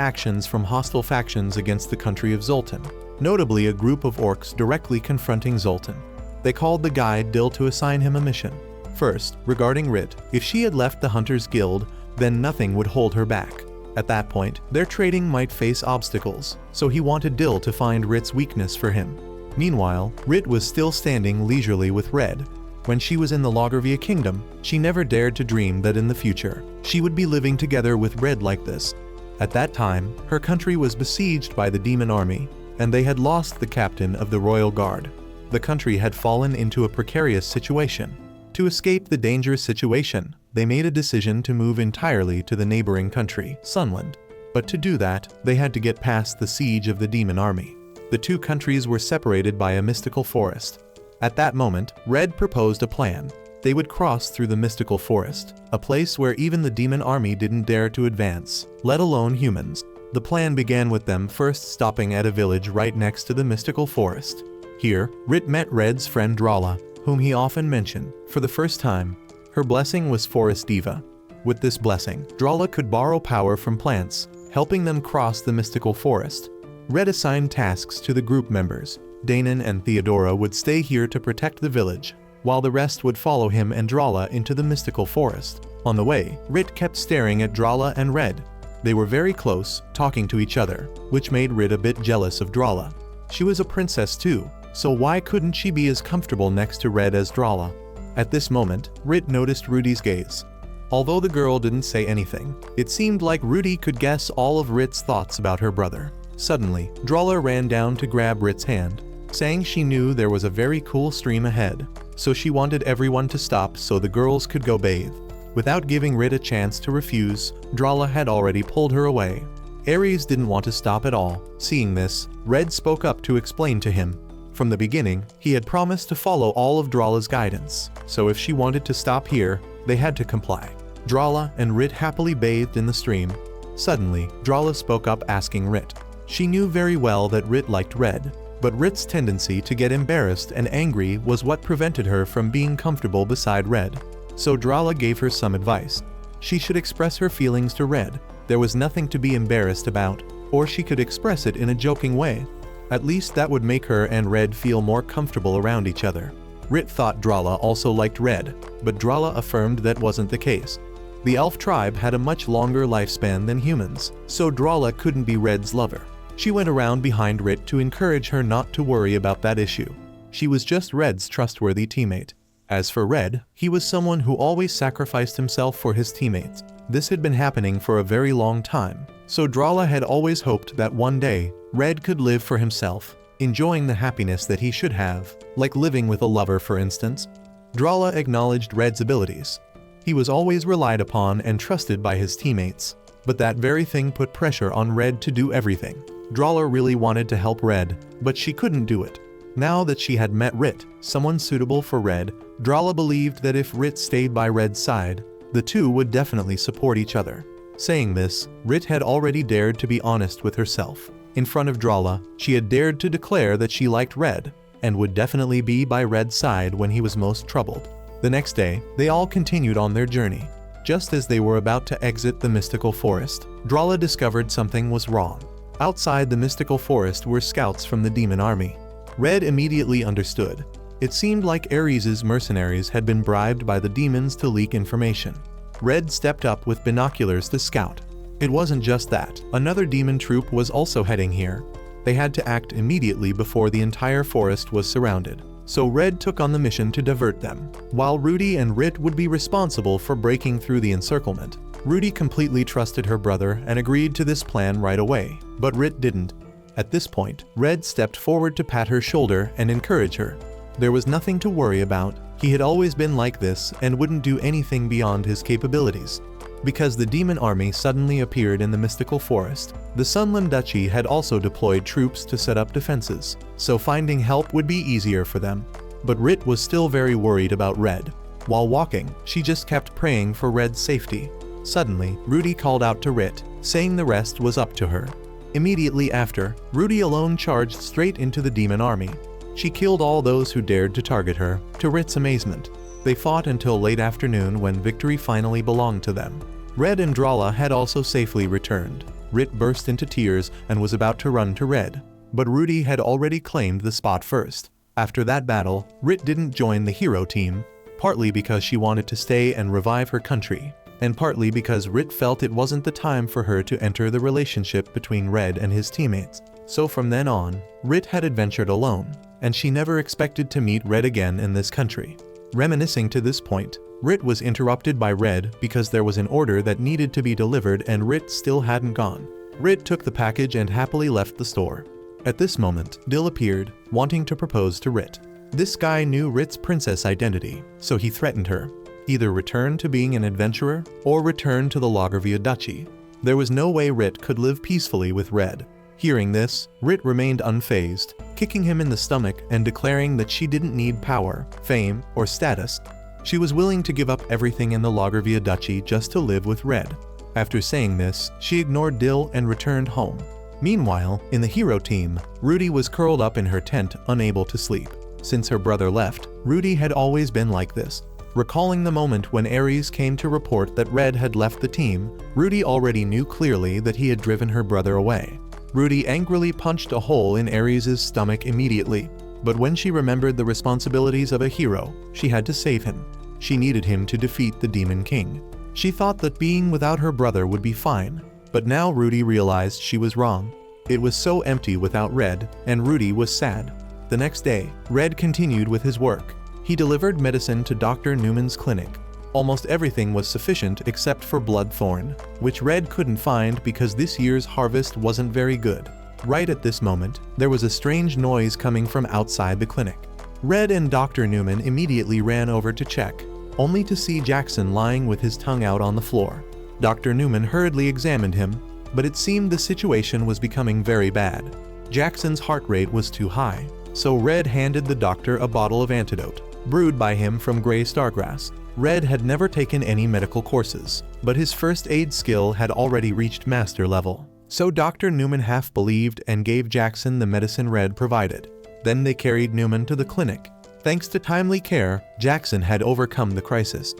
actions from hostile factions against the country of Zultan, notably a group of orcs directly confronting Zultan. They called the guide Dill to assign him a mission. First, regarding Rit, if she had left the Hunters Guild, then nothing would hold her back. At that point, their trading might face obstacles, so he wanted Dill to find Rit's weakness for him. Meanwhile, Rit was still standing leisurely with Red. When she was in the Loggervia Kingdom, she never dared to dream that in the future, she would be living together with Red like this. At that time, her country was besieged by the demon army, and they had lost the captain of the royal guard. The country had fallen into a precarious situation. To escape the dangerous situation, they made a decision to move entirely to the neighboring country, Sunland. But to do that, they had to get past the siege of the demon army. The two countries were separated by a mystical forest. At that moment, Red proposed a plan. They would cross through the mystical forest, a place where even the demon army didn't dare to advance, let alone humans. The plan began with them first stopping at a village right next to the mystical forest. Here, Rit met Red's friend Drala, whom he often mentioned, for the first time. Her blessing was Forest Diva. With this blessing, Drala could borrow power from plants, helping them cross the mystical forest. Red assigned tasks to the group members. Danon and Theodora would stay here to protect the village, while the rest would follow him and Drala into the mystical forest. On the way, Rit kept staring at Drala and Red. They were very close, talking to each other, which made Rit a bit jealous of Drala. She was a princess too, so why couldn't she be as comfortable next to Red as Drala? At this moment, Rit noticed Rudy's gaze. Although the girl didn't say anything, it seemed like Rudy could guess all of Rit's thoughts about her brother. Suddenly, Drala ran down to grab Rit's hand, saying she knew there was a very cool stream ahead, so she wanted everyone to stop so the girls could go bathe. Without giving Rit a chance to refuse, Drala had already pulled her away. Aries didn't want to stop at all. Seeing this, Red spoke up to explain to him. From the beginning, he had promised to follow all of Drala's guidance, so if she wanted to stop here, they had to comply. Drala and Rit happily bathed in the stream. Suddenly, Drala spoke up asking Rit. She knew very well that Rit liked Red, but Rit's tendency to get embarrassed and angry was what prevented her from being comfortable beside Red. So Drala gave her some advice. She should express her feelings to Red. There was nothing to be embarrassed about, or she could express it in a joking way. At least that would make her and Red feel more comfortable around each other. Rit thought Drala also liked Red, but Drala affirmed that wasn't the case. The elf tribe had a much longer lifespan than humans, so Drala couldn't be Red's lover. She went around behind Rit to encourage her not to worry about that issue. She was just Red's trustworthy teammate. As for Red, he was someone who always sacrificed himself for his teammates. This had been happening for a very long time, so Drala had always hoped that one day, Red could live for himself, enjoying the happiness that he should have, like living with a lover for instance. Drala acknowledged Red's abilities. He was always relied upon and trusted by his teammates, but that very thing put pressure on Red to do everything. Drala really wanted to help Red, but she couldn't do it. Now that she had met Rit, someone suitable for Red, Drala believed that if Rit stayed by Red's side, the two would definitely support each other. Saying this, Rit had already dared to be honest with herself. In front of Drala, she had dared to declare that she liked Red, and would definitely be by Red's side when he was most troubled. The next day, they all continued on their journey. Just as they were about to exit the mystical forest, Drala discovered something was wrong. Outside the mystical forest were scouts from the demon army. Red immediately understood. It seemed like Aries' mercenaries had been bribed by the demons to leak information. Red stepped up with binoculars to scout. It wasn't just that. Another demon troop was also heading here. They had to act immediately before the entire forest was surrounded. So Red took on the mission to divert them, while Rudy and Rit would be responsible for breaking through the encirclement. Rudy completely trusted her brother and agreed to this plan right away, but Rit didn't. At this point, Red stepped forward to pat her shoulder and encourage her. There was nothing to worry about. He had always been like this and wouldn't do anything beyond his capabilities. Because the demon army suddenly appeared in the mystical forest, the Sunland Duchy had also deployed troops to set up defenses, so finding help would be easier for them. But Rit was still very worried about Red. While walking, she just kept praying for Red's safety. Suddenly, Rudy called out to Rit, saying the rest was up to her. Immediately after, Rudy alone charged straight into the demon army. She killed all those who dared to target her, to Rit's amazement. They fought until late afternoon when victory finally belonged to them. Red and Drala had also safely returned. Rit burst into tears and was about to run to Red, but Rudy had already claimed the spot first. After that battle, Rit didn't join the hero team, partly because she wanted to stay and revive her country, and partly because Rit felt it wasn't the time for her to enter the relationship between Red and his teammates. So from then on, Rit had adventured alone, and she never expected to meet Red again in this country. Reminiscing to this point, Rit was interrupted by Red because there was an order that needed to be delivered and Rit still hadn't gone. Rit took the package and happily left the store. At this moment, Dill appeared, wanting to propose to Rit. This guy knew Rit's princess identity, so he threatened her. Either return to being an adventurer, or return to the Loggervia Duchy. There was no way Rit could live peacefully with Red. Hearing this, Rit remained unfazed, kicking him in the stomach and declaring that she didn't need power, fame, or status. She was willing to give up everything in the Loggervia Duchy just to live with Red. After saying this, she ignored Dill and returned home. Meanwhile, in the hero team, Rudy was curled up in her tent, unable to sleep. Since her brother left, Rudy had always been like this. Recalling the moment when Aries came to report that Red had left the team, Rudy already knew clearly that he had driven her brother away. Rudy angrily punched a hole in Aries' stomach immediately, but when she remembered the responsibilities of a hero, she had to save him. She needed him to defeat the Demon King. She thought that being without her brother would be fine, but now Rudy realized she was wrong. It was so empty without Red, and Rudy was sad. The next day, Red continued with his work. He delivered medicine to Dr. Newman's clinic. Almost everything was sufficient except for bloodthorn, which Red couldn't find because this year's harvest wasn't very good. Right at this moment, there was a strange noise coming from outside the clinic. Red and Dr. Newman immediately ran over to check, only to see Jackson lying with his tongue out on the floor. Dr. Newman hurriedly examined him, but it seemed the situation was becoming very bad. Jackson's heart rate was too high, so Red handed the doctor a bottle of antidote, brewed by him from gray stargrass. Red had never taken any medical courses, but his first aid skill had already reached master level. So Dr. Newman half believed and gave Jackson the medicine Red provided. Then they carried Newman to the clinic. Thanks to timely care, Jackson had overcome the crisis.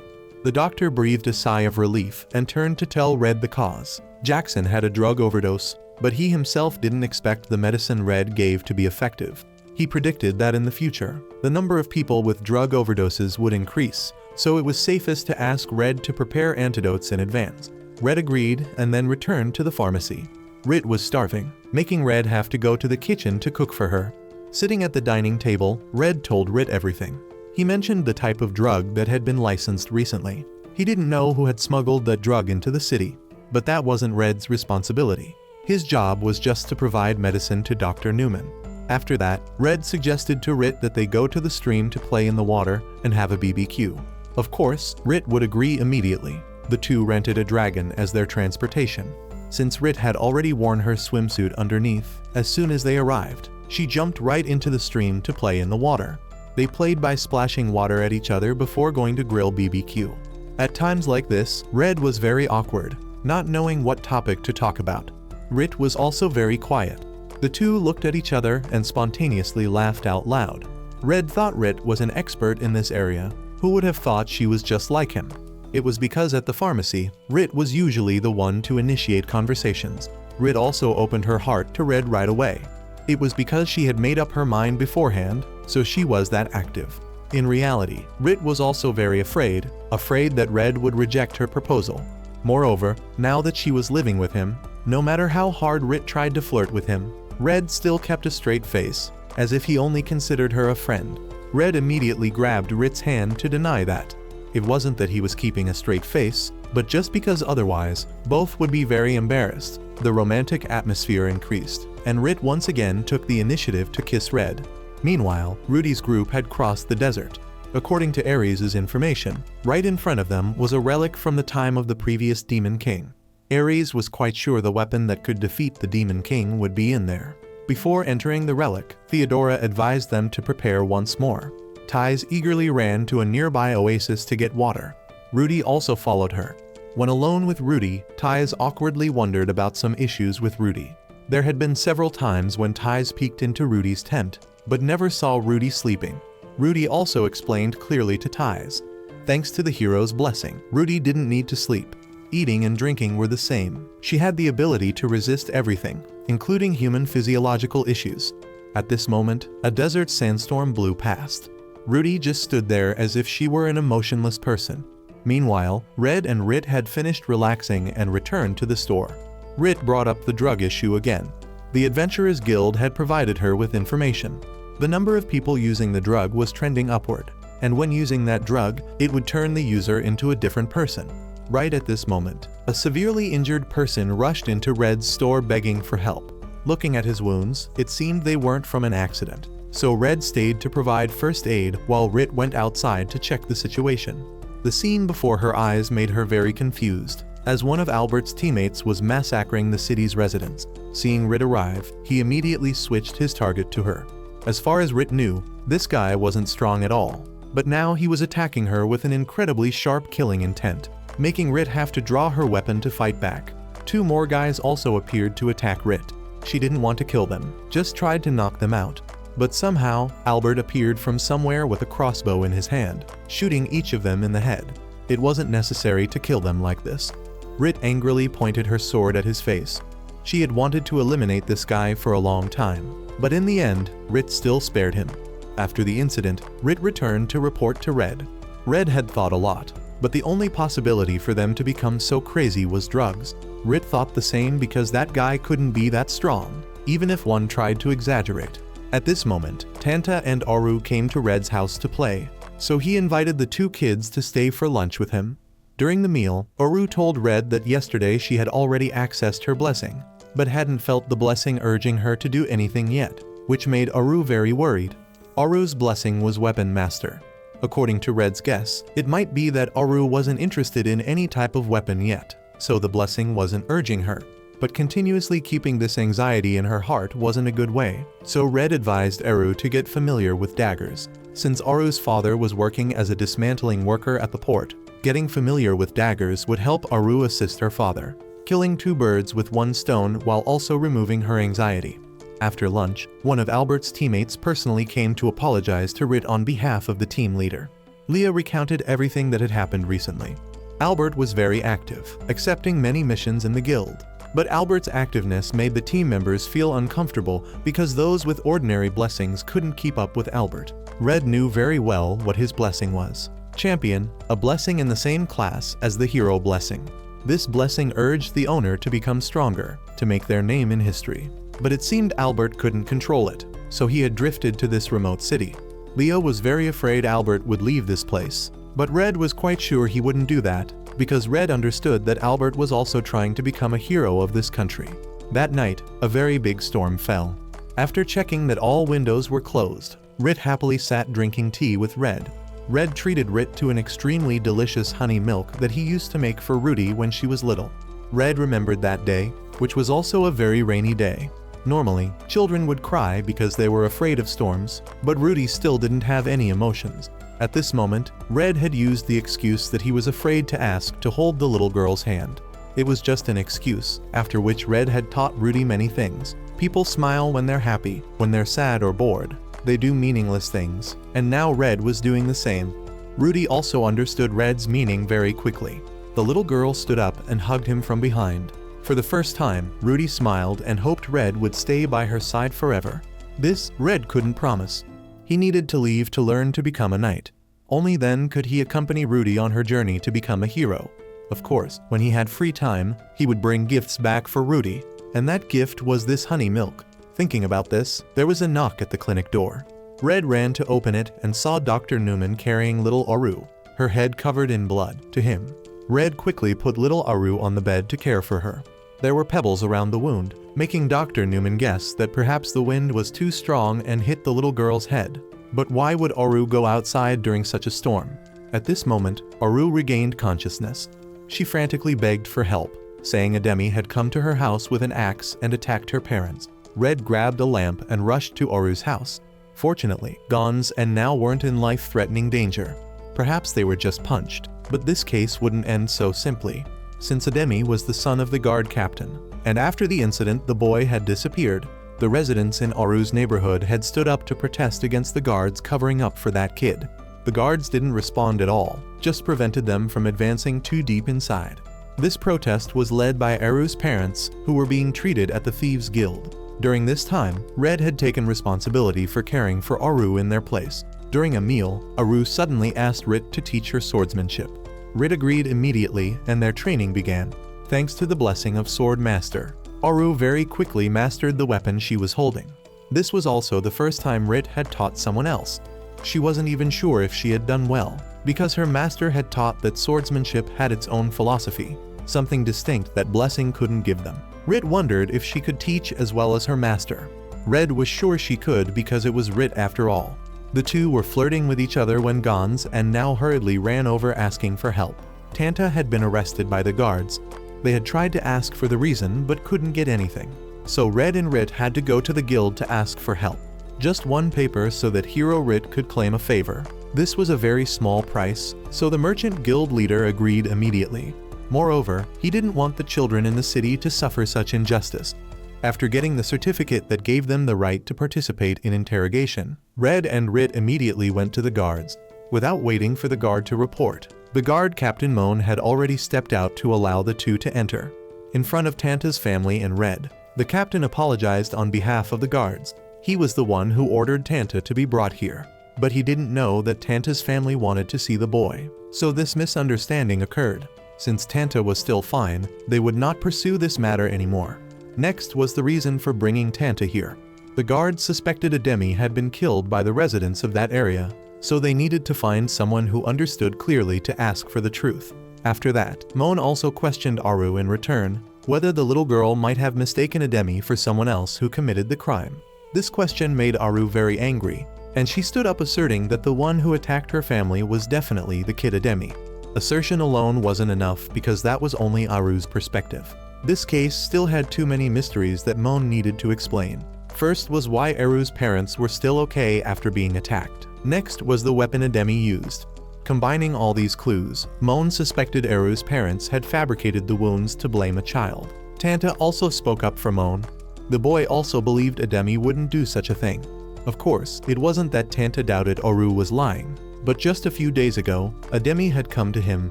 The doctor breathed a sigh of relief and turned to tell Red the cause. Jackson had a drug overdose, but he himself didn't expect the medicine Red gave to be effective. He predicted that in the future, the number of people with drug overdoses would increase, so it was safest to ask Red to prepare antidotes in advance. Red agreed and then returned to the pharmacy. Rit was starving, making Red have to go to the kitchen to cook for her. Sitting at the dining table, Red told Rit everything. He mentioned the type of drug that had been licensed recently. He didn't know who had smuggled that drug into the city, but that wasn't Red's responsibility. His job was just to provide medicine to Dr. Newman. After that, Red suggested to Rit that they go to the stream to play in the water and have a BBQ. Of course, Rit would agree immediately. The two rented a dragon as their transportation. Since Rit had already worn her swimsuit underneath, as soon as they arrived, she jumped right into the stream to play in the water. They played by splashing water at each other before going to grill BBQ. At times like this, Red was very awkward, not knowing what topic to talk about. Rit was also very quiet. The two looked at each other and spontaneously laughed out loud. Red thought Rit was an expert in this area. Who would have thought she was just like him? It was because at the pharmacy, Rit was usually the one to initiate conversations. Rit also opened her heart to Red right away. It was because she had made up her mind beforehand, so she was that active. In reality, Rit was also very afraid that Red would reject her proposal. Moreover, now that she was living with him, no matter how hard Rit tried to flirt with him, Red still kept a straight face, as if he only considered her a friend. Red immediately grabbed Rit's hand to deny that. It wasn't that he was keeping a straight face, but just because otherwise, both would be very embarrassed. The romantic atmosphere increased, and Rit once again took the initiative to kiss Red. Meanwhile, Rudy's group had crossed the desert. According to Aries' information, right in front of them was a relic from the time of the previous Demon King. Aries was quite sure the weapon that could defeat the Demon King would be in there. Before entering the relic, Theodora advised them to prepare once more. Thais eagerly ran to a nearby oasis to get water. Rudy also followed her. When alone with Rudy, Thais awkwardly wondered about some issues with Rudy. There had been several times when Thais peeked into Rudy's tent, but never saw Rudy sleeping. Rudy also explained clearly to Thais. Thanks to the hero's blessing, Rudy didn't need to sleep. Eating and drinking were the same. She had the ability to resist everything, including human physiological issues. At this moment, a desert sandstorm blew past. Rudy just stood there as if she were an emotionless person. Meanwhile, Red and Rit had finished relaxing and returned to the store. Rit brought up the drug issue again. The Adventurers Guild had provided her with information. The number of people using the drug was trending upward, and when using that drug, it would turn the user into a different person. Right at this moment, a severely injured person rushed into Red's store begging for help. Looking at his wounds, it seemed they weren't from an accident. So Red stayed to provide first aid while Rit went outside to check the situation. The scene before her eyes made her very confused, as one of Albert's teammates was massacring the city's residents. Seeing Rit arrive, he immediately switched his target to her. As far as Rit knew, this guy wasn't strong at all, but now he was attacking her with an incredibly sharp killing intent, making Rit have to draw her weapon to fight back. Two more guys also appeared to attack Rit. She didn't want to kill them, just tried to knock them out. But somehow, Albert appeared from somewhere with a crossbow in his hand, shooting each of them in the head. It wasn't necessary to kill them like this. Rit angrily pointed her sword at his face. She had wanted to eliminate this guy for a long time, but in the end, Rit still spared him. After the incident, Rit returned to report to Red. Red had thought a lot, but the only possibility for them to become so crazy was drugs. Rit thought the same because that guy couldn't be that strong, even if one tried to exaggerate. At this moment, Tanta and Aru came to Red's house to play, so he invited the two kids to stay for lunch with him. During the meal, Aru told Red that yesterday she had already accessed her blessing, but hadn't felt the blessing urging her to do anything yet, which made Aru very worried. Aru's blessing was Weapon Master. According to Red's guess, it might be that Aru wasn't interested in any type of weapon yet, so the blessing wasn't urging her. But continuously keeping this anxiety in her heart wasn't a good way, so Red advised Aru to get familiar with daggers. Since Aru's father was working as a dismantling worker at the port, getting familiar with daggers would help Aru assist her father, killing two birds with one stone while also removing her anxiety. After lunch, one of Albert's teammates personally came to apologize to Rit on behalf of the team leader. Leah recounted everything that had happened recently. Albert was very active, accepting many missions in the guild. But Albert's activeness made the team members feel uncomfortable because those with ordinary blessings couldn't keep up with Albert. Red knew very well what his blessing was. Champion, a blessing in the same class as the hero blessing. This blessing urged the owner to become stronger, to make their name in history. But it seemed Albert couldn't control it, so he had drifted to this remote city. Leo was very afraid Albert would leave this place, but Red was quite sure he wouldn't do that, because Red understood that Albert was also trying to become a hero of this country. That night, a very big storm fell. After checking that all windows were closed, Rit happily sat drinking tea with Red. Red treated Rit to an extremely delicious honey milk that he used to make for Rudy when she was little. Red remembered that day, which was also a very rainy day. Normally, children would cry because they were afraid of storms, but Rudy still didn't have any emotions. At this moment, Red had used the excuse that he was afraid to ask to hold the little girl's hand. It was just an excuse, after which Red had taught Rudy many things. People smile when they're happy, when they're sad or bored. They do meaningless things, and now Red was doing the same. Rudy also understood Red's meaning very quickly. The little girl stood up and hugged him from behind. For the first time, Rudy smiled and hoped Red would stay by her side forever. This, Red couldn't promise. He needed to leave to learn to become a knight. Only then could he accompany Rudy on her journey to become a hero. Of course, when he had free time, he would bring gifts back for Rudy, and that gift was this honey milk. Thinking about this, there was a knock at the clinic door. Red ran to open it and saw Dr. Newman carrying little Aru, her head covered in blood, to him. Red quickly put little Aru on the bed to care for her. There were pebbles around the wound, making Dr. Newman guess that perhaps the wind was too strong and hit the little girl's head. But why would Aru go outside during such a storm? At this moment, Aru regained consciousness. She frantically begged for help, saying Ademi had come to her house with an axe and attacked her parents. Red grabbed a lamp and rushed to Aru's house. Fortunately, Gons and now weren't in life-threatening danger. Perhaps they were just punched, but this case wouldn't end so simply, since Ademi was the son of the guard captain, and after the incident the boy had disappeared. The residents in Aru's neighborhood had stood up to protest against the guards covering up for that kid. The guards didn't respond at all, just prevented them from advancing too deep inside. This protest was led by Aru's parents, who were being treated at the Thieves' Guild. During this time, Red had taken responsibility for caring for Aru in their place. During a meal, Aru suddenly asked Rit to teach her swordsmanship. Rit agreed immediately and their training began. Thanks to the blessing of Sword Master, Aru very quickly mastered the weapon she was holding. This was also the first time Rit had taught someone else. She wasn't even sure if she had done well, because her master had taught that swordsmanship had its own philosophy, something distinct that blessing couldn't give them. Rit wondered if she could teach as well as her master. Red was sure she could because it was Rit after all. The two were flirting with each other when Gons and now hurriedly ran over asking for help. Tanta had been arrested by the guards. They had tried to ask for the reason but couldn't get anything. So Red and Rit had to go to the guild to ask for help. Just one paper so that Hero Rit could claim a favor. This was a very small price, so the merchant guild leader agreed immediately. Moreover, he didn't want the children in the city to suffer such injustice. After getting the certificate that gave them the right to participate in interrogation, Red and Rit immediately went to the guards. Without waiting for the guard to report, the guard Captain Moan had already stepped out to allow the two to enter. In front of Tanta's family and Red, the captain apologized on behalf of the guards. He was the one who ordered Tanta to be brought here, but he didn't know that Tanta's family wanted to see the boy, so this misunderstanding occurred. Since Tanta was still fine, they would not pursue this matter anymore. Next was the reason for bringing Tanta here. The guards suspected Ademi had been killed by the residents of that area, so they needed to find someone who understood clearly to ask for the truth. After that, Moan also questioned Aru in return, whether the little girl might have mistaken Ademi for someone else who committed the crime. This question made Aru very angry, and she stood up asserting that the one who attacked her family was definitely the kid Ademi. Assertion alone wasn't enough because that was only Aru's perspective. This case still had too many mysteries that Moan needed to explain. First was why Aru's parents were still okay after being attacked. Next was the weapon Ademi used. Combining all these clues, Moan suspected Aru's parents had fabricated the wounds to blame a child. Tanta also spoke up for Moan. The boy also believed Ademi wouldn't do such a thing. Of course, it wasn't that Tanta doubted Aru was lying. But just a few days ago, Ademi had come to him,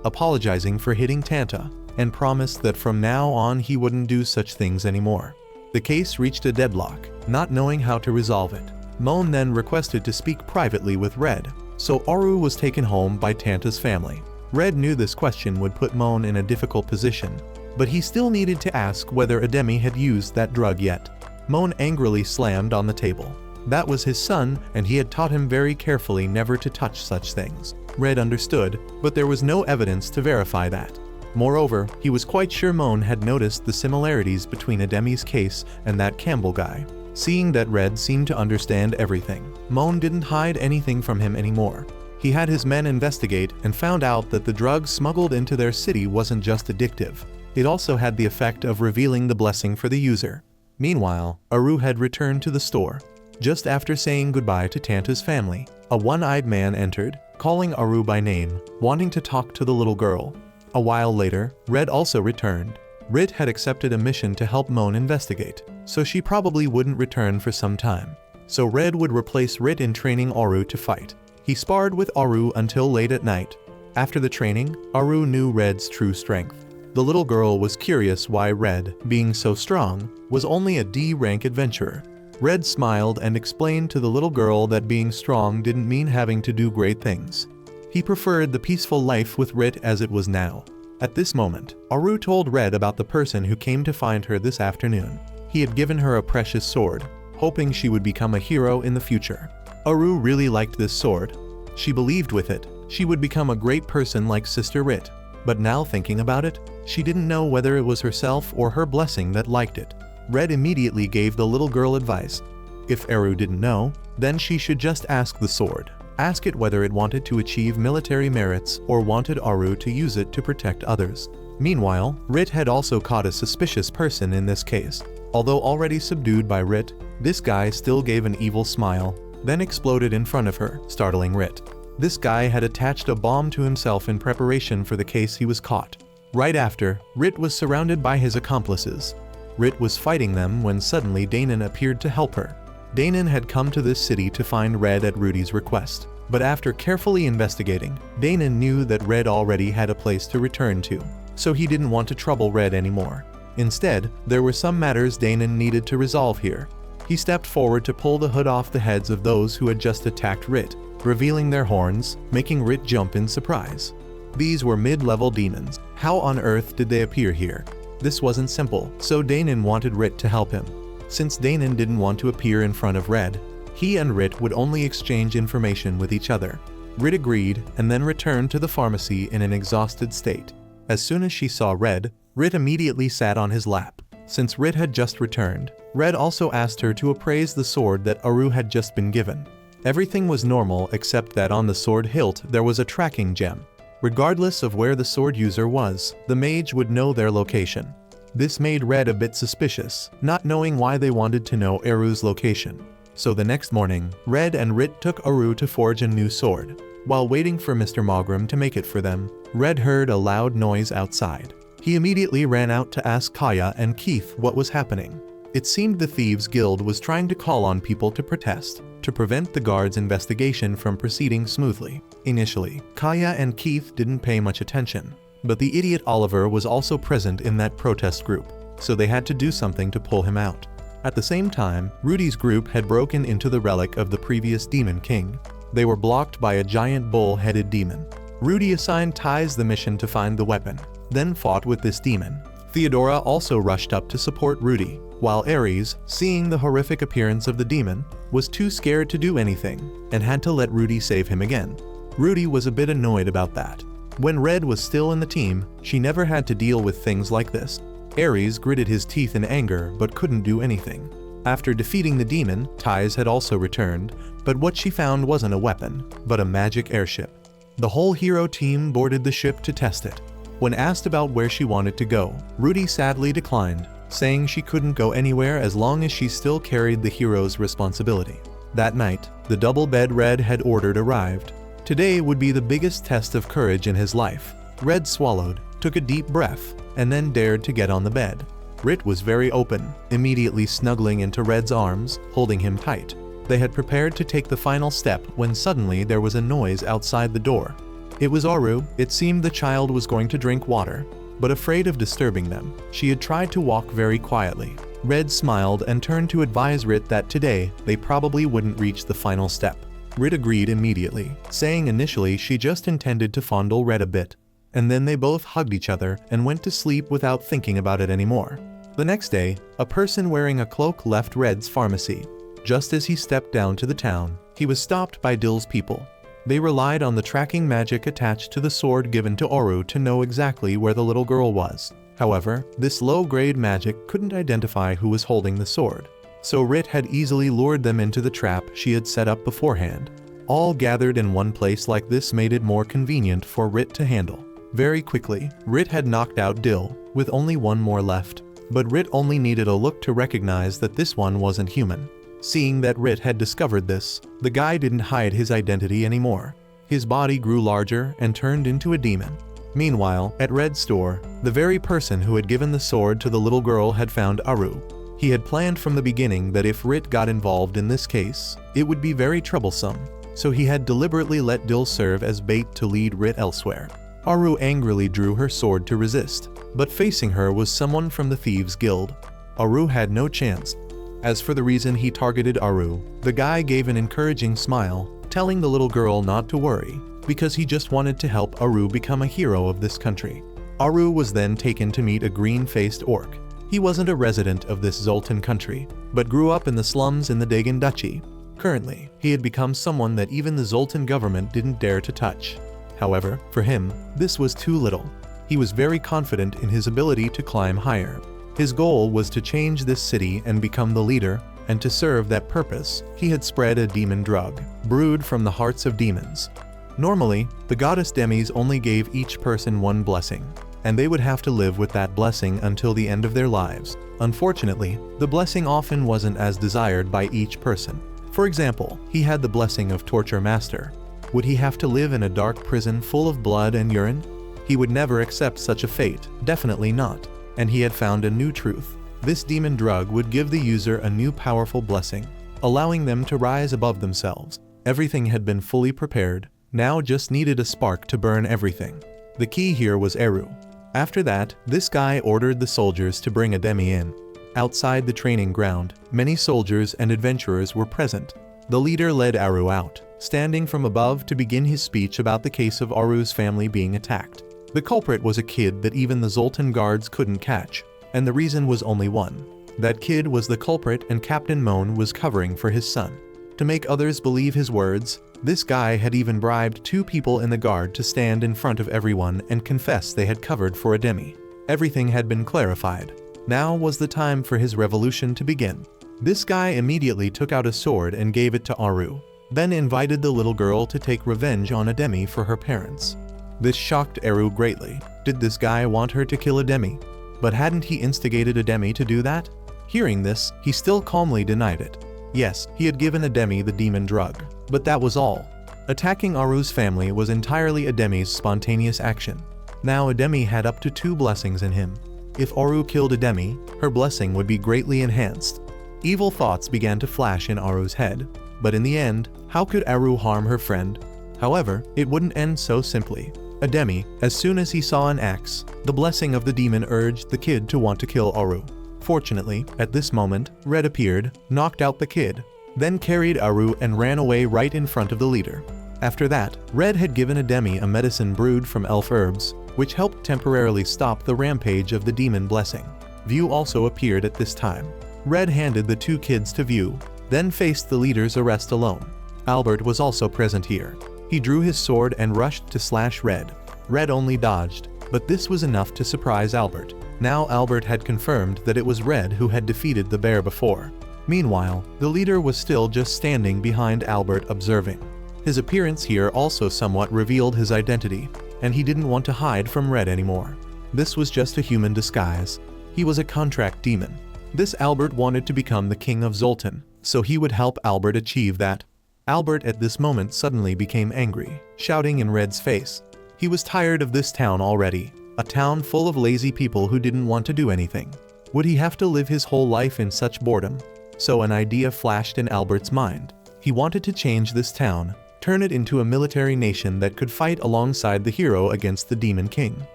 apologizing for hitting Tanta, and promised that from now on he wouldn't do such things anymore. The case reached a deadlock, not knowing how to resolve it. Moan then requested to speak privately with Red, so Aru was taken home by Tanta's family. Red knew this question would put Moan in a difficult position, but he still needed to ask whether Ademi had used that drug yet. Moan angrily slammed on the table. That was his son, and he had taught him very carefully never to touch such things. Red understood, but there was no evidence to verify that. Moreover, he was quite sure Moan had noticed the similarities between Ademi's case and that Campbell guy. Seeing that Red seemed to understand everything, Moan didn't hide anything from him anymore. He had his men investigate and found out that the drug smuggled into their city wasn't just addictive. It also had the effect of revealing the blessing for the user. Meanwhile, Aru had returned to the store. Just after saying goodbye to Tanta's family, a one-eyed man entered, calling Aru by name, wanting to talk to the little girl. A while later, Red also returned. Rit had accepted a mission to help Moan investigate, so she probably wouldn't return for some time. So Red would replace Rit in training Aru to fight. He sparred with Aru until late at night. After the training, Aru knew Red's true strength. The little girl was curious why Red, being so strong, was only a D-rank adventurer. Red smiled and explained to the little girl that being strong didn't mean having to do great things. He preferred the peaceful life with Rit as it was now. At this moment, Aru told Red about the person who came to find her this afternoon. He had given her a precious sword, hoping she would become a hero in the future. Aru really liked this sword. She believed with it, she would become a great person like Sister Rit. But now thinking about it, she didn't know whether it was herself or her blessing that liked it. Red immediately gave the little girl advice. If Aru didn't know, then she should just ask the sword. Ask it whether it wanted to achieve military merits or wanted Aru to use it to protect others. Meanwhile, Rit had also caught a suspicious person in this case. Although already subdued by Rit, this guy still gave an evil smile, then exploded in front of her, startling Rit. This guy had attached a bomb to himself in preparation for the case he was caught. Right after, Rit was surrounded by his accomplices. Rit was fighting them when suddenly Danon appeared to help her. Danon had come to this city to find Red at Rudy's request. But after carefully investigating, Danon knew that Red already had a place to return to, so he didn't want to trouble Red anymore. Instead, there were some matters Danon needed to resolve here. He stepped forward to pull the hood off the heads of those who had just attacked Rit, revealing their horns, making Rit jump in surprise. These were mid-level demons. How on earth did they appear here? This wasn't simple, so Danon wanted Rit to help him. Since Danon didn't want to appear in front of Red, he and Rit would only exchange information with each other. Rit agreed and then returned to the pharmacy in an exhausted state. As soon as she saw Red, Rit immediately sat on his lap. Since Rit had just returned, Red also asked her to appraise the sword that Aru had just been given. Everything was normal except that on the sword hilt there was a tracking gem. Regardless of where the sword user was, the mage would know their location. This made Red a bit suspicious, not knowing why they wanted to know Aru's location. So the next morning, Red and Rit took Aru to forge a new sword. While waiting for Mr. Mogram to make it for them, Red heard a loud noise outside. He immediately ran out to ask Kaya and Keith what was happening. It seemed the Thieves Guild was trying to call on people to protest, to prevent the guards' investigation from proceeding smoothly. Initially, Kaya and Keith didn't pay much attention, but the idiot Oliver was also present in that protest group, so they had to do something to pull him out. At the same time, Rudy's group had broken into the relic of the previous Demon King. They were blocked by a giant bull-headed demon. Rudy assigned Ties the mission to find the weapon, then fought with this demon. Theodora also rushed up to support Rudy, while Aries, seeing the horrific appearance of the demon, was too scared to do anything and had to let Rudy save him again. Rudy was a bit annoyed about that. When Red was still in the team, she never had to deal with things like this. Aries gritted his teeth in anger but couldn't do anything. After defeating the demon, Ties had also returned, but what she found wasn't a weapon, but a magic airship. The whole hero team boarded the ship to test it. When asked about where she wanted to go, Rudy sadly declined, saying she couldn't go anywhere as long as she still carried the hero's responsibility. That night, the double bed Red had ordered arrived. Today would be the biggest test of courage in his life. Red swallowed, took a deep breath, and then dared to get on the bed. Rit was very open, immediately snuggling into Red's arms, holding him tight. They had prepared to take the final step when suddenly there was a noise outside the door. It was Aru. It seemed the child was going to drink water, but afraid of disturbing them, she had tried to walk very quietly. Red smiled and turned to advise Rit that today they probably wouldn't reach the final step. Rit agreed immediately, saying initially she just intended to fondle Red a bit, and then they both hugged each other and went to sleep without thinking about it anymore. The next day, a person wearing a cloak left Red's pharmacy. Just as he stepped down to the town, he was stopped by Dill's people. They relied on the tracking magic attached to the sword given to Aru to know exactly where the little girl was. However, this low-grade magic couldn't identify who was holding the sword. so Rit had easily lured them into the trap she had set up beforehand. All gathered in one place like this made it more convenient for Rit to handle. Very quickly, Rit had knocked out Dill, with only one more left. But Rit only needed a look to recognize that this one wasn't human. Seeing that Rit had discovered this, the guy didn't hide his identity anymore. His body grew larger and turned into a demon. Meanwhile, at Red's store, the very person who had given the sword to the little girl had found Aru. He had planned from the beginning that if Rit got involved in this case, it would be very troublesome, so he had deliberately let Dill serve as bait to lead Rit elsewhere. Aru angrily drew her sword to resist, but facing her was someone from the Thieves' Guild. Aru had no chance. As for the reason he targeted Aru, the guy gave an encouraging smile, telling the little girl not to worry, because he just wanted to help Aru become a hero of this country. Aru was then taken to meet a green-faced orc. He wasn't a resident of this Zultan country, but grew up in the slums in the Dagon Duchy. Currently, he had become someone that even the Zultan government didn't dare to touch. However, for him, this was too little. He was very confident in his ability to climb higher. His goal was to change this city and become the leader, and to serve that purpose, he had spread a demon drug, brewed from the hearts of demons. Normally, the goddess Demis only gave each person one blessing, and they would have to live with that blessing until the end of their lives. Unfortunately, the blessing often wasn't as desired by each person. For example, he had the blessing of Torture Master. Would he have to live in a dark prison full of blood and urine? He would never accept such a fate, definitely not. And he had found a new truth. This demon drug would give the user a new powerful blessing, allowing them to rise above themselves. Everything had been fully prepared, now just needed a spark to burn everything. The key here was Eru. After that, this guy ordered the soldiers to bring a demi in. Outside the training ground, many soldiers and adventurers were present. The leader led Aru out, standing from above to begin his speech about the case of Aru's family being attacked. The culprit was a kid that even the Zultan guards couldn't catch, and the reason was only one. That kid was the culprit and Captain Moan was covering for his son. To make others believe his words, this guy had even bribed 2 people in the guard to stand in front of everyone and confess they had covered for a demi. Everything had been clarified. Now was the time for his revolution to begin. This guy immediately took out a sword and gave it to Aru, then invited the little girl to take revenge on a demi for her parents. This shocked Eru greatly. Did this guy want her to kill a demi? But hadn't he instigated a demi to do that? Hearing this, he still calmly denied it. Yes, he had given a demi the demon drug, but that was all. Attacking Aru's family was entirely a demi's spontaneous action. Now a demi had up to 2 blessings in him. If Aru killed a demi, her blessing would be greatly enhanced. Evil thoughts began to flash in Aru's head, but in the end, how could Aru harm her friend? However, it wouldn't end so simply. A demi, as soon as he saw an axe, the blessing of the demon urged the kid to want to kill Aru. Fortunately, at this moment, Red appeared, knocked out the kid, then carried Aru and ran away right in front of the leader. After that, Red had given a demi a medicine brewed from elf herbs, which helped temporarily stop the rampage of the demon blessing. View also appeared at this time. Red handed the 2 kids to View, then faced the leader's arrest alone. Albert was also present here. He drew his sword and rushed to slash Red. Red only dodged, but this was enough to surprise Albert. Now Albert had confirmed that it was Red who had defeated the bear before. Meanwhile, the leader was still just standing behind Albert observing. His appearance here also somewhat revealed his identity, and he didn't want to hide from Red anymore. This was just a human disguise. He was a contract demon. This Albert wanted to become the king of Zultan, so he would help Albert achieve that. Albert at this moment suddenly became angry, shouting in Red's face. He was tired of this town already, a town full of lazy people who didn't want to do anything. Would he have to live his whole life in such boredom? So an idea flashed in Albert's mind. He wanted to change this town, turn it into a military nation that could fight alongside the hero against the Demon King.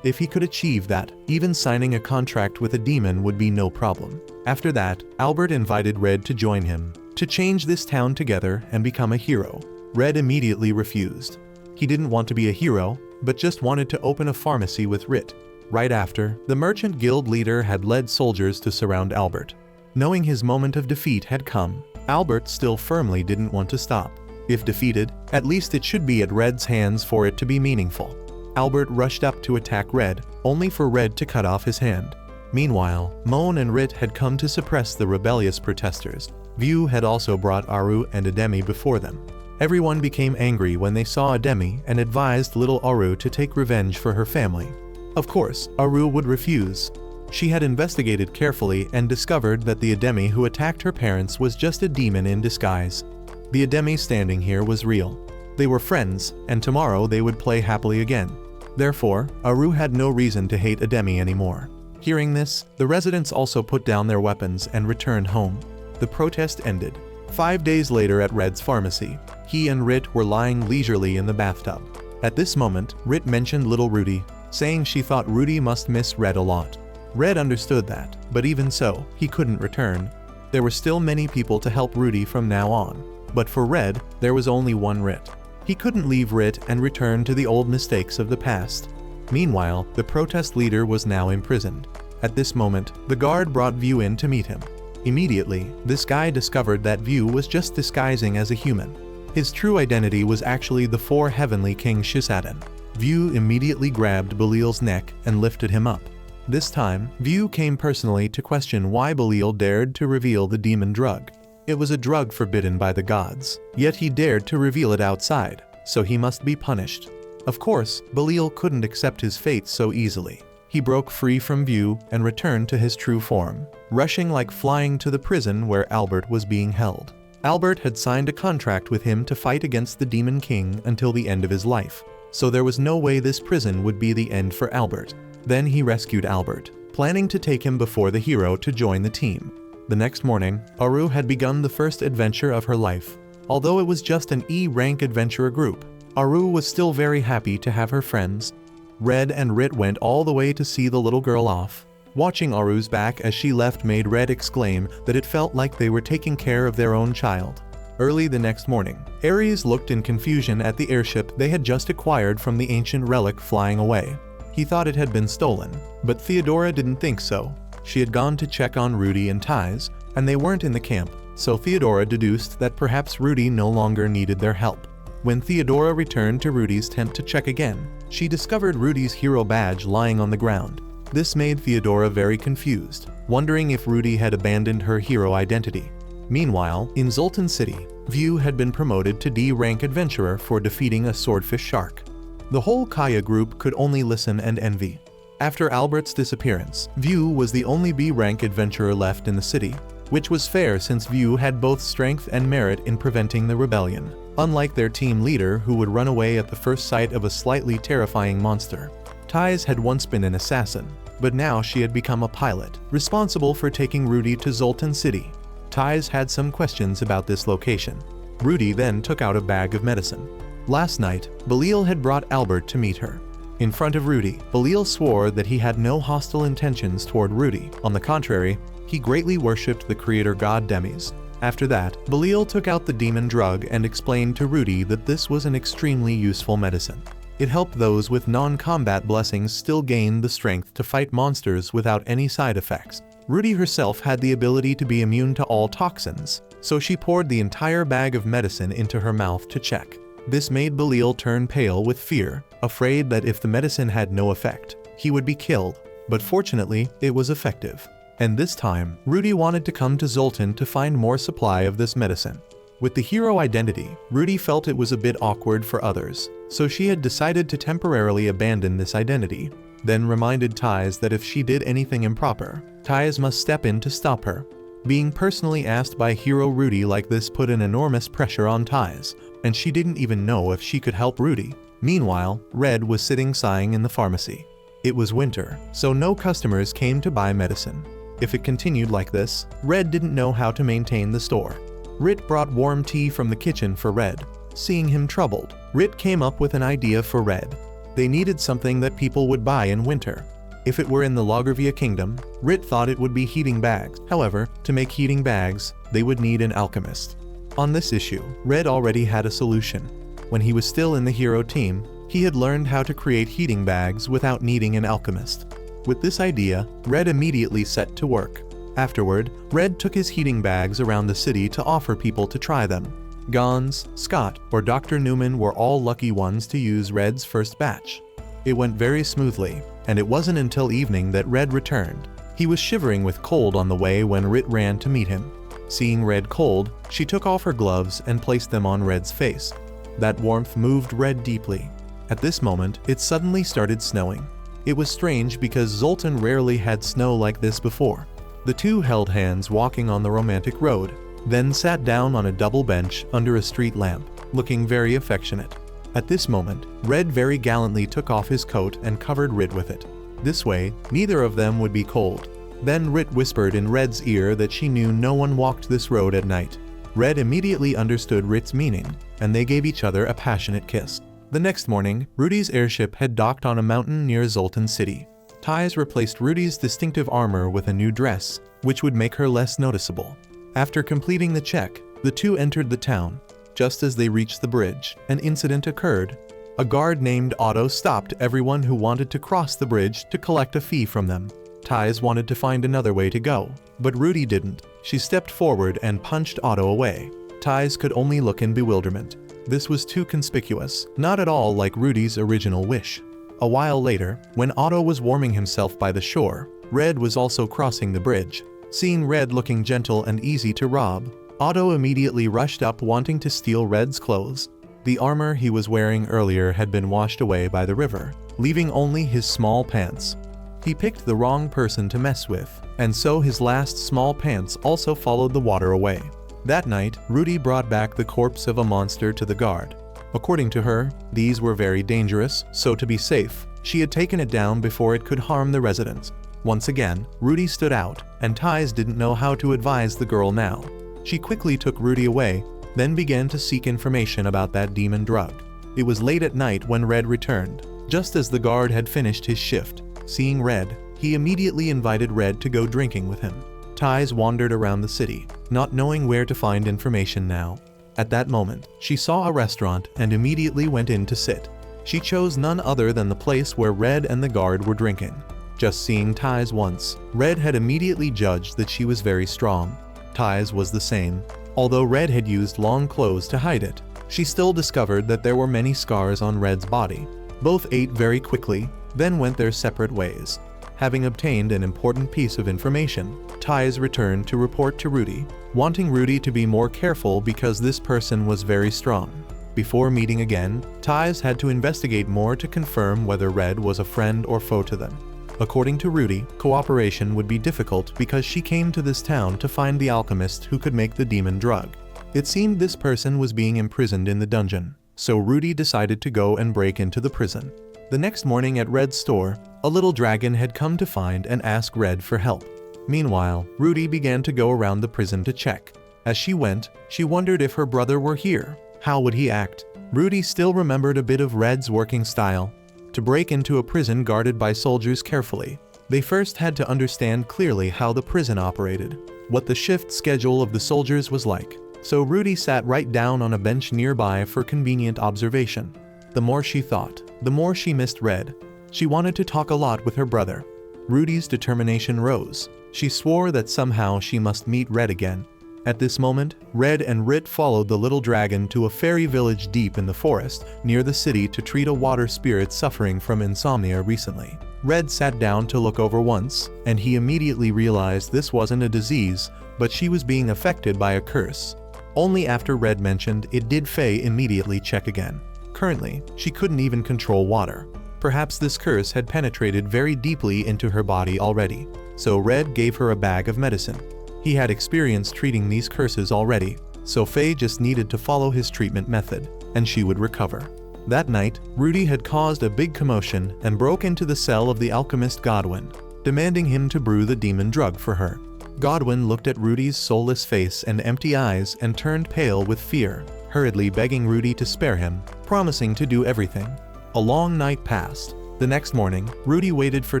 If he could achieve that, even signing a contract with a demon would be no problem. After that, Albert invited Red to join him, to change this town together and become a hero. Red immediately refused. He didn't want to be a hero, but just wanted to open a pharmacy with Rit. Right after, the merchant guild leader had led soldiers to surround Albert. Knowing his moment of defeat had come, Albert still firmly didn't want to stop. If defeated, at least it should be at Red's hands for it to be meaningful. Albert rushed up to attack Red, only for Red to cut off his hand. Meanwhile, Moan and Rit had come to suppress the rebellious protesters. View had also brought Aru and Ademi before them. Everyone became angry when they saw Ademi and advised little Aru to take revenge for her family. Of course, Aru would refuse. She had investigated carefully and discovered that the Ademi who attacked her parents was just a demon in disguise. The Ademi standing here was real. They were friends, and tomorrow they would play happily again. Therefore, Aru had no reason to hate Ademi anymore. Hearing this, the residents also put down their weapons and returned home. The protest ended. 5 days later at Red's pharmacy, he and Rit were lying leisurely in the bathtub. At this moment, Rit mentioned little Rudy, saying she thought Rudy must miss Red a lot. Red understood that, but even so, he couldn't return. There were still many people to help Rudy from now on. But for Red, there was only one Rit. He couldn't leave Rit and return to the old mistakes of the past. Meanwhile, the protest leader was now imprisoned. At this moment, the guard brought View in to meet him. Immediately, this guy discovered that View was just disguising as a human. His true identity was actually the 4 heavenly king Shisadan. View immediately grabbed Belial's neck and lifted him up. This time, View came personally to question why Belial dared to reveal the demon drug. It was a drug forbidden by the gods, yet he dared to reveal it outside, so he must be punished. Of course, Belial couldn't accept his fate so easily. He broke free from View and returned to his true form, rushing like flying to the prison where Albert was being held. Albert had signed a contract with him to fight against the Demon King until the end of his life, so there was no way this prison would be the end for Albert. Then he rescued Albert, planning to take him before the hero to join the team. The next morning, Aru had begun the first adventure of her life. Although it was just an E-rank adventurer group, Aru was still very happy to have her friends. Red and Rit went all the way to see the little girl off. Watching Aru's back as she left made Red exclaim that it felt like they were taking care of their own child. Early the next morning, Aries looked in confusion at the airship they had just acquired from the ancient relic flying away. He thought it had been stolen, but Theodora didn't think so. She had gone to check on Rudy and Ties, and they weren't in the camp, so Theodora deduced that perhaps Rudy no longer needed their help. When Theodora returned to Rudy's tent to check again, she discovered Rudy's hero badge lying on the ground. This made Theodora very confused, wondering if Rudy had abandoned her hero identity. Meanwhile, in Zultan City, View had been promoted to D-rank adventurer for defeating a swordfish shark. The whole Kaya group could only listen and envy. After Albert's disappearance, View was the only B-rank adventurer left in the city, which was fair since View had both strength and merit in preventing the rebellion, unlike their team leader who would run away at the first sight of a slightly terrifying monster. Ties had once been an assassin, but now she had become a pilot, responsible for taking Rudy to Zultan City. Ties had some questions about this location. Rudy then took out a bag of medicine. Last night, Belial had brought Albert to meet her. In front of Rudy, Belial swore that he had no hostile intentions toward Rudy. On the contrary, he greatly worshipped the creator god Demis. After that, Belial took out the demon drug and explained to Rudy that this was an extremely useful medicine. It helped those with non-combat blessings still gain the strength to fight monsters without any side effects. Rudy herself had the ability to be immune to all toxins, so she poured the entire bag of medicine into her mouth to check. This made Belial turn pale with fear, afraid that if the medicine had no effect, he would be killed. But fortunately, it was effective. And this time, Rudy wanted to come to Zultan to find more supply of this medicine. With the hero identity, Rudy felt it was a bit awkward for others, so she had decided to temporarily abandon this identity, then reminded Ties that if she did anything improper, Ties must step in to stop her. Being personally asked by hero Rudy like this put an enormous pressure on Ties, and she didn't even know if she could help Rudy. Meanwhile, Red was sitting sighing in the pharmacy. It was winter, so no customers came to buy medicine. If it continued like this, Red didn't know how to maintain the store. Rit brought warm tea from the kitchen for Red. Seeing him troubled, Rit came up with an idea for Red. They needed something that people would buy in winter. If it were in the Loggervia Kingdom, Rit thought it would be heating bags. However, to make heating bags, they would need an alchemist. On this issue, Red already had a solution. When he was still in the hero team, he had learned how to create heating bags without needing an alchemist. With this idea, Red immediately set to work. Afterward, Red took his heating bags around the city to offer people to try them. Gons, Scott, or Dr. Newman were all lucky ones to use Red's first batch. It went very smoothly, and it wasn't until evening that Red returned. He was shivering with cold on the way when Rit ran to meet him. Seeing Red cold, she took off her gloves and placed them on Red's face. That warmth moved Red deeply. At this moment, it suddenly started snowing. It was strange because Zultan rarely had snow like this before. The two held hands walking on the romantic road, then sat down on a double bench under a street lamp, looking very affectionate. At this moment, Red very gallantly took off his coat and covered Rit with it. This way, neither of them would be cold. Then Rit whispered in Red's ear that she knew no one walked this road at night. Red immediately understood Rit's meaning, and they gave each other a passionate kiss. The next morning, Rudy's airship had docked on a mountain near Zultan city. Ties replaced Rudy's distinctive armor with a new dress, which would make her less noticeable. After completing the check, the two entered the town. Just as they reached the bridge, an incident occurred. A guard named Otto stopped everyone who wanted to cross the bridge to collect a fee from them. Ties wanted to find another way to go, but Rudy didn't. She stepped forward and punched Otto away. Ties could only look in bewilderment. This was too conspicuous, not at all like Rudy's original wish. A while later, when Otto was warming himself by the shore, Red was also crossing the bridge. Seeing Red looking gentle and easy to rob, Otto immediately rushed up wanting to steal Red's clothes. The armor he was wearing earlier had been washed away by the river, leaving only his small pants. He picked the wrong person to mess with, and so his last small pants also followed the water away. That night, Rudy brought back the corpse of a monster to the guard. According to her, these were very dangerous, so to be safe, she had taken it down before it could harm the residents. Once again, Rudy stood out, and Ties didn't know how to advise the girl now. She quickly took Rudy away, then began to seek information about that demon drug. It was late at night when Red returned, just as the guard had finished his shift. Seeing Red, he immediately invited Red to go drinking with him. Ties wandered around the city, not knowing where to find information now. At that moment, she saw a restaurant and immediately went in to sit. She chose none other than the place where Red and the guard were drinking. Just seeing Ties once, Red had immediately judged that she was very strong. Ties was the same. Although Red had used long clothes to hide it, she still discovered that there were many scars on Red's body. Both ate very quickly, then went their separate ways. Having obtained an important piece of information, Ties returned to report to Rudy, wanting Rudy to be more careful because this person was very strong. Before meeting again, Ties had to investigate more to confirm whether Red was a friend or foe to them. According to Rudy, cooperation would be difficult because she came to this town to find the alchemist who could make the demon drug. It seemed this person was being imprisoned in the dungeon, so Rudy decided to go and break into the prison. The next morning at Red's store, a little dragon had come to find and ask Red for help. Meanwhile, Rudy began to go around the prison to check. As she went, she wondered if her brother were here. How would he act? Rudy still remembered a bit of Red's working style. To break into a prison guarded by soldiers carefully, they first had to understand clearly how the prison operated, what the shift schedule of the soldiers was like. So Rudy sat right down on a bench nearby for convenient observation. The more she thought, the more she missed Red. She wanted to talk a lot with her brother. Rudy's determination rose. She swore that somehow she must meet Red again. At this moment, Red and Rit followed the little dragon to a fairy village deep in the forest near the city to treat a water spirit suffering from insomnia recently. Red sat down to look over once, and he immediately realized this wasn't a disease, but she was being affected by a curse. Only after Red mentioned it did Faye immediately check again. Currently, she couldn't even control water. Perhaps this curse had penetrated very deeply into her body already, so Red gave her a bag of medicine. He had experience treating these curses already, so Faye just needed to follow his treatment method, and she would recover. That night, Rudy had caused a big commotion and broke into the cell of the alchemist Godwin, demanding him to brew the demon drug for her. Godwin looked at Rudy's soulless face and empty eyes and turned pale with fear, hurriedly begging Rudy to spare him, promising to do everything. A long night passed. The next morning, Rudy waited for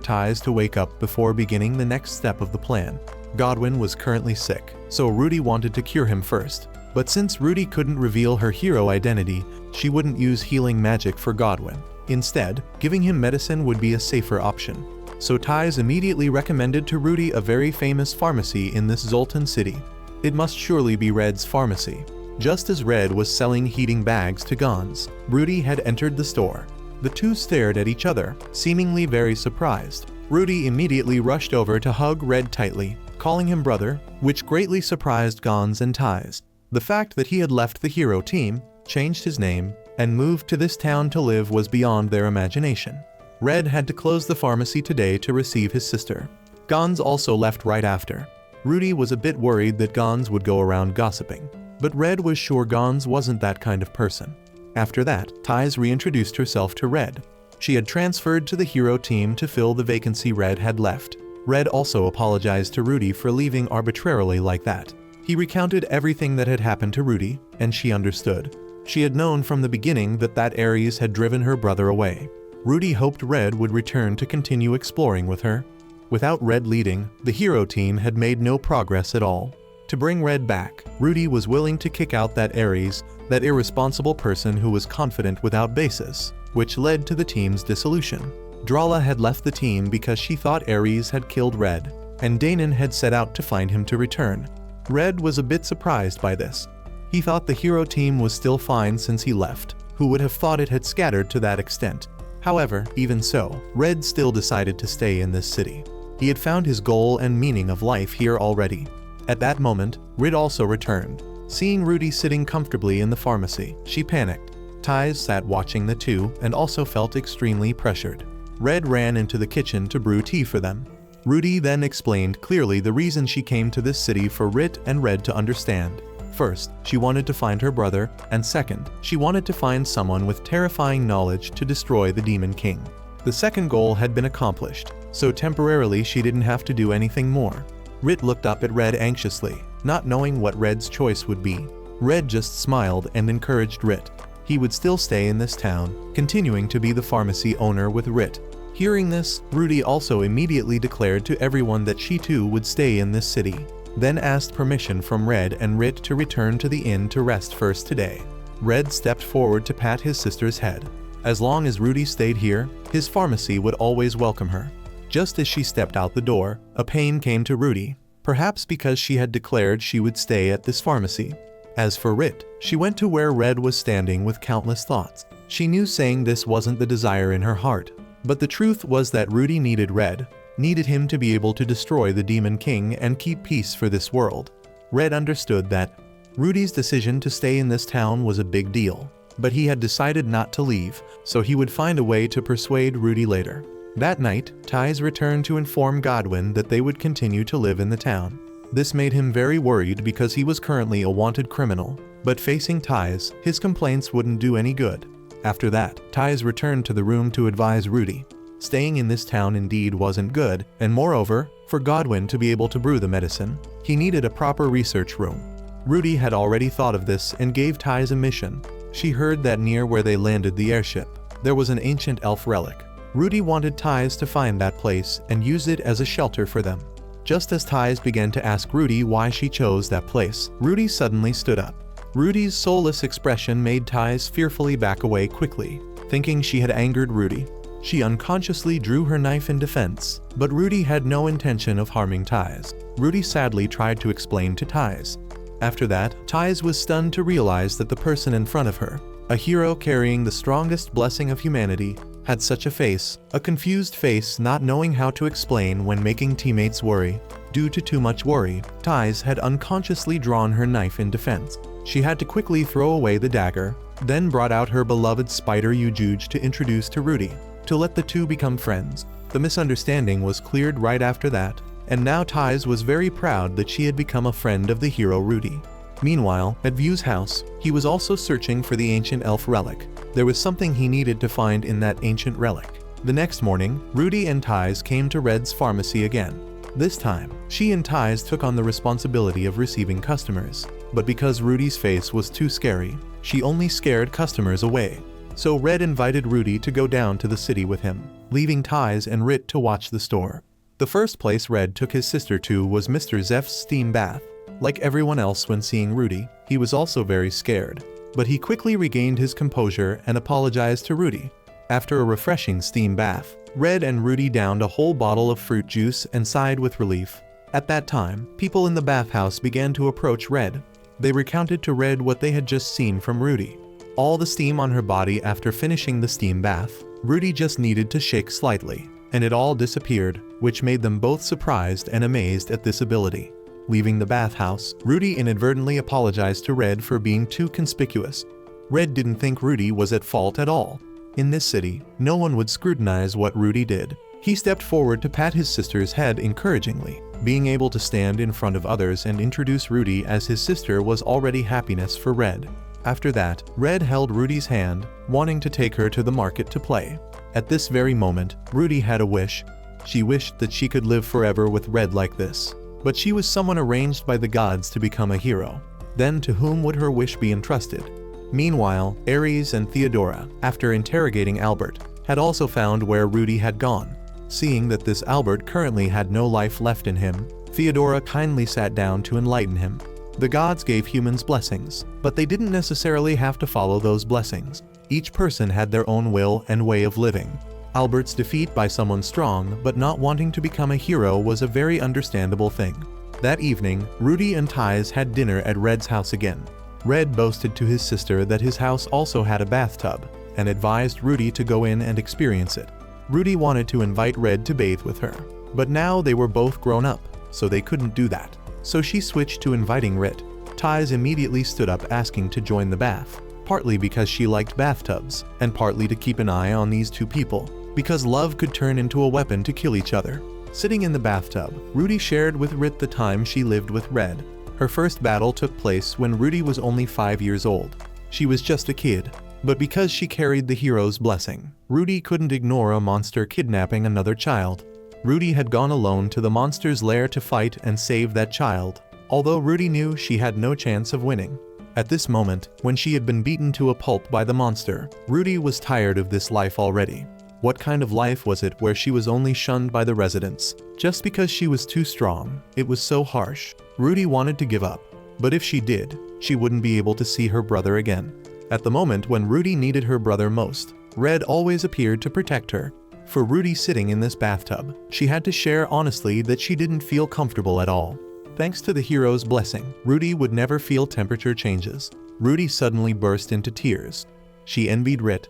Ties to wake up before beginning the next step of the plan. Godwin was currently sick, so Rudy wanted to cure him first. But since Rudy couldn't reveal her hero identity, she wouldn't use healing magic for Godwin. Instead, giving him medicine would be a safer option. So Ties immediately recommended to Rudy a very famous pharmacy in this Zultan city. It must surely be Red's pharmacy. Just as Red was selling heating bags to Gons, Rudy had entered the store. The two stared at each other, seemingly very surprised. Rudy immediately rushed over to hug Red tightly, calling him brother, which greatly surprised Gons and Ties. The fact that he had left the hero team, changed his name, and moved to this town to live was beyond their imagination. Red had to close the pharmacy today to receive his sister. Gons also left right after. Rudy was a bit worried that Gons would go around gossiping, but Red was sure Gons wasn't that kind of person. After that, Ties reintroduced herself to Red. She had transferred to the hero team to fill the vacancy Red had left. Red also apologized to Rudy for leaving arbitrarily like that. He recounted everything that had happened to Rudy, and she understood. She had known from the beginning that Aries had driven her brother away. Rudy hoped Red would return to continue exploring with her. Without Red leading, the hero team had made no progress at all. To bring Red back, Rudy was willing to kick out that Aries, that irresponsible person who was confident without basis, which led to the team's dissolution. Drala had left the team because she thought Aries had killed Red, and Danon had set out to find him to return. Red was a bit surprised by this. He thought the hero team was still fine since he left. Who would have thought it had scattered to that extent? However, even so, Red still decided to stay in this city. He had found his goal and meaning of life here already. At that moment, Red also returned. Seeing Rudy sitting comfortably in the pharmacy, she panicked. Ties sat watching the two and also felt extremely pressured. Red ran into the kitchen to brew tea for them. Rudy then explained clearly the reason she came to this city for Rit and Red to understand. First, she wanted to find her brother, and second, she wanted to find someone with terrifying knowledge to destroy the Demon King. The second goal had been accomplished, so temporarily she didn't have to do anything more. Rit looked up at Red anxiously, not knowing what Red's choice would be. Red just smiled and encouraged Rit. He would still stay in this town, continuing to be the pharmacy owner with Rit. Hearing this, Rudy also immediately declared to everyone that she too would stay in this city, then asked permission from Red and Rit to return to the inn to rest first today. Red stepped forward to pat his sister's head. As long as Rudy stayed here, his pharmacy would always welcome her. Just as she stepped out the door, a pain came to Rudy, perhaps because she had declared she would stay at this pharmacy. As for Rit, she went to where Red was standing with countless thoughts. She knew saying this wasn't the desire in her heart. But the truth was that Rudy needed Red, needed him to be able to destroy the Demon King and keep peace for this world. Red understood that Rudy's decision to stay in this town was a big deal, but he had decided not to leave, so he would find a way to persuade Rudy later. That night, Ties returned to inform Godwin that they would continue to live in the town. This made him very worried because he was currently a wanted criminal, but facing Ties, his complaints wouldn't do any good. After that, Ties returned to the room to advise Rudy. Staying in this town indeed wasn't good, and moreover, for Godwin to be able to brew the medicine, he needed a proper research room. Rudy had already thought of this and gave Ties a mission. She heard that near where they landed the airship, there was an ancient elf relic. Rudy wanted Ties to find that place and use it as a shelter for them. Just as Ties began to ask Rudy why she chose that place, Rudy suddenly stood up. Rudy's soulless expression made Ties fearfully back away quickly, thinking she had angered Rudy. She unconsciously drew her knife in defense, but Rudy had no intention of harming Ties. Rudy sadly tried to explain to Ties. After that, Ties was stunned to realize that the person in front of her, a hero carrying the strongest blessing of humanity, had such a face, a confused face not knowing how to explain when making teammates worry. Due to too much worry, Ties had unconsciously drawn her knife in defense. She had to quickly throw away the dagger, then brought out her beloved spider Yujuj to introduce to Rudy, to let the two become friends. The misunderstanding was cleared right after that, and now Ties was very proud that she had become a friend of the hero Rudy. Meanwhile, at View's house, he was also searching for the ancient elf relic. There was something he needed to find in that ancient relic. The next morning, Rudy and Ties came to Red's pharmacy again. This time, she and Ties took on the responsibility of receiving customers. But because Rudy's face was too scary, she only scared customers away. So Red invited Rudy to go down to the city with him, leaving Ties and Rit to watch the store. The first place Red took his sister to was Mr. Zeph's steam bath. Like everyone else when seeing Rudy, he was also very scared. But he quickly regained his composure and apologized to Rudy. After a refreshing steam bath, Red and Rudy downed a whole bottle of fruit juice and sighed with relief. At that time, people in the bathhouse began to approach Red. They recounted to Red what they had just seen from Rudy. All the steam on her body after finishing the steam bath. Rudy just needed to shake slightly. and it all disappeared, which made them both surprised and amazed at this ability. Leaving the bathhouse, Rudy inadvertently apologized to Red for being too conspicuous. Red didn't think Rudy was at fault at all. In this city, no one would scrutinize what Rudy did. He stepped forward to pat his sister's head encouragingly. Being able to stand in front of others and introduce Rudy as his sister was already happiness for Red. After that, Red held Rudy's hand, wanting to take her to the market to play. At this very moment, Rudy had a wish. She wished that she could live forever with Red like this. But she was someone arranged by the gods to become a hero. Then to whom would her wish be entrusted? Meanwhile, Aries and Theodora, after interrogating Albert, had also found where Rudy had gone. Seeing that this Albert currently had no life left in him, Theodora kindly sat down to enlighten him. The gods gave humans blessings, but they didn't necessarily have to follow those blessings. Each person had their own will and way of living. Albert's defeat by someone strong but not wanting to become a hero was a very understandable thing. That evening, Rudy and Ties had dinner at Red's house again. Red boasted to his sister that his house also had a bathtub, and advised Rudy to go in and experience it. Rudy wanted to invite Red to bathe with her, but now they were both grown up, so they couldn't do that. So she switched to inviting Red. Ties immediately stood up asking to join the bath, partly because she liked bathtubs, and partly to keep an eye on these two people, because love could turn into a weapon to kill each other. Sitting in the bathtub, Rudy shared with Rit the time she lived with Red. Her first battle took place when Rudy was only 5 years old. She was just a kid, but because she carried the hero's blessing, Rudy couldn't ignore a monster kidnapping another child. Rudy had gone alone to the monster's lair to fight and save that child, although Rudy knew she had no chance of winning. At this moment, when she had been beaten to a pulp by the monster, Rudy was tired of this life already. What kind of life was it where she was only shunned by the residents, just because she was too strong? It was so harsh. Rudy wanted to give up, but if she did, she wouldn't be able to see her brother again. At the moment when Rudy needed her brother most, Red always appeared to protect her. For Rudy sitting in this bathtub, she had to share honestly that she didn't feel comfortable at all. Thanks to the hero's blessing, Rudy would never feel temperature changes. Rudy suddenly burst into tears. She envied Rit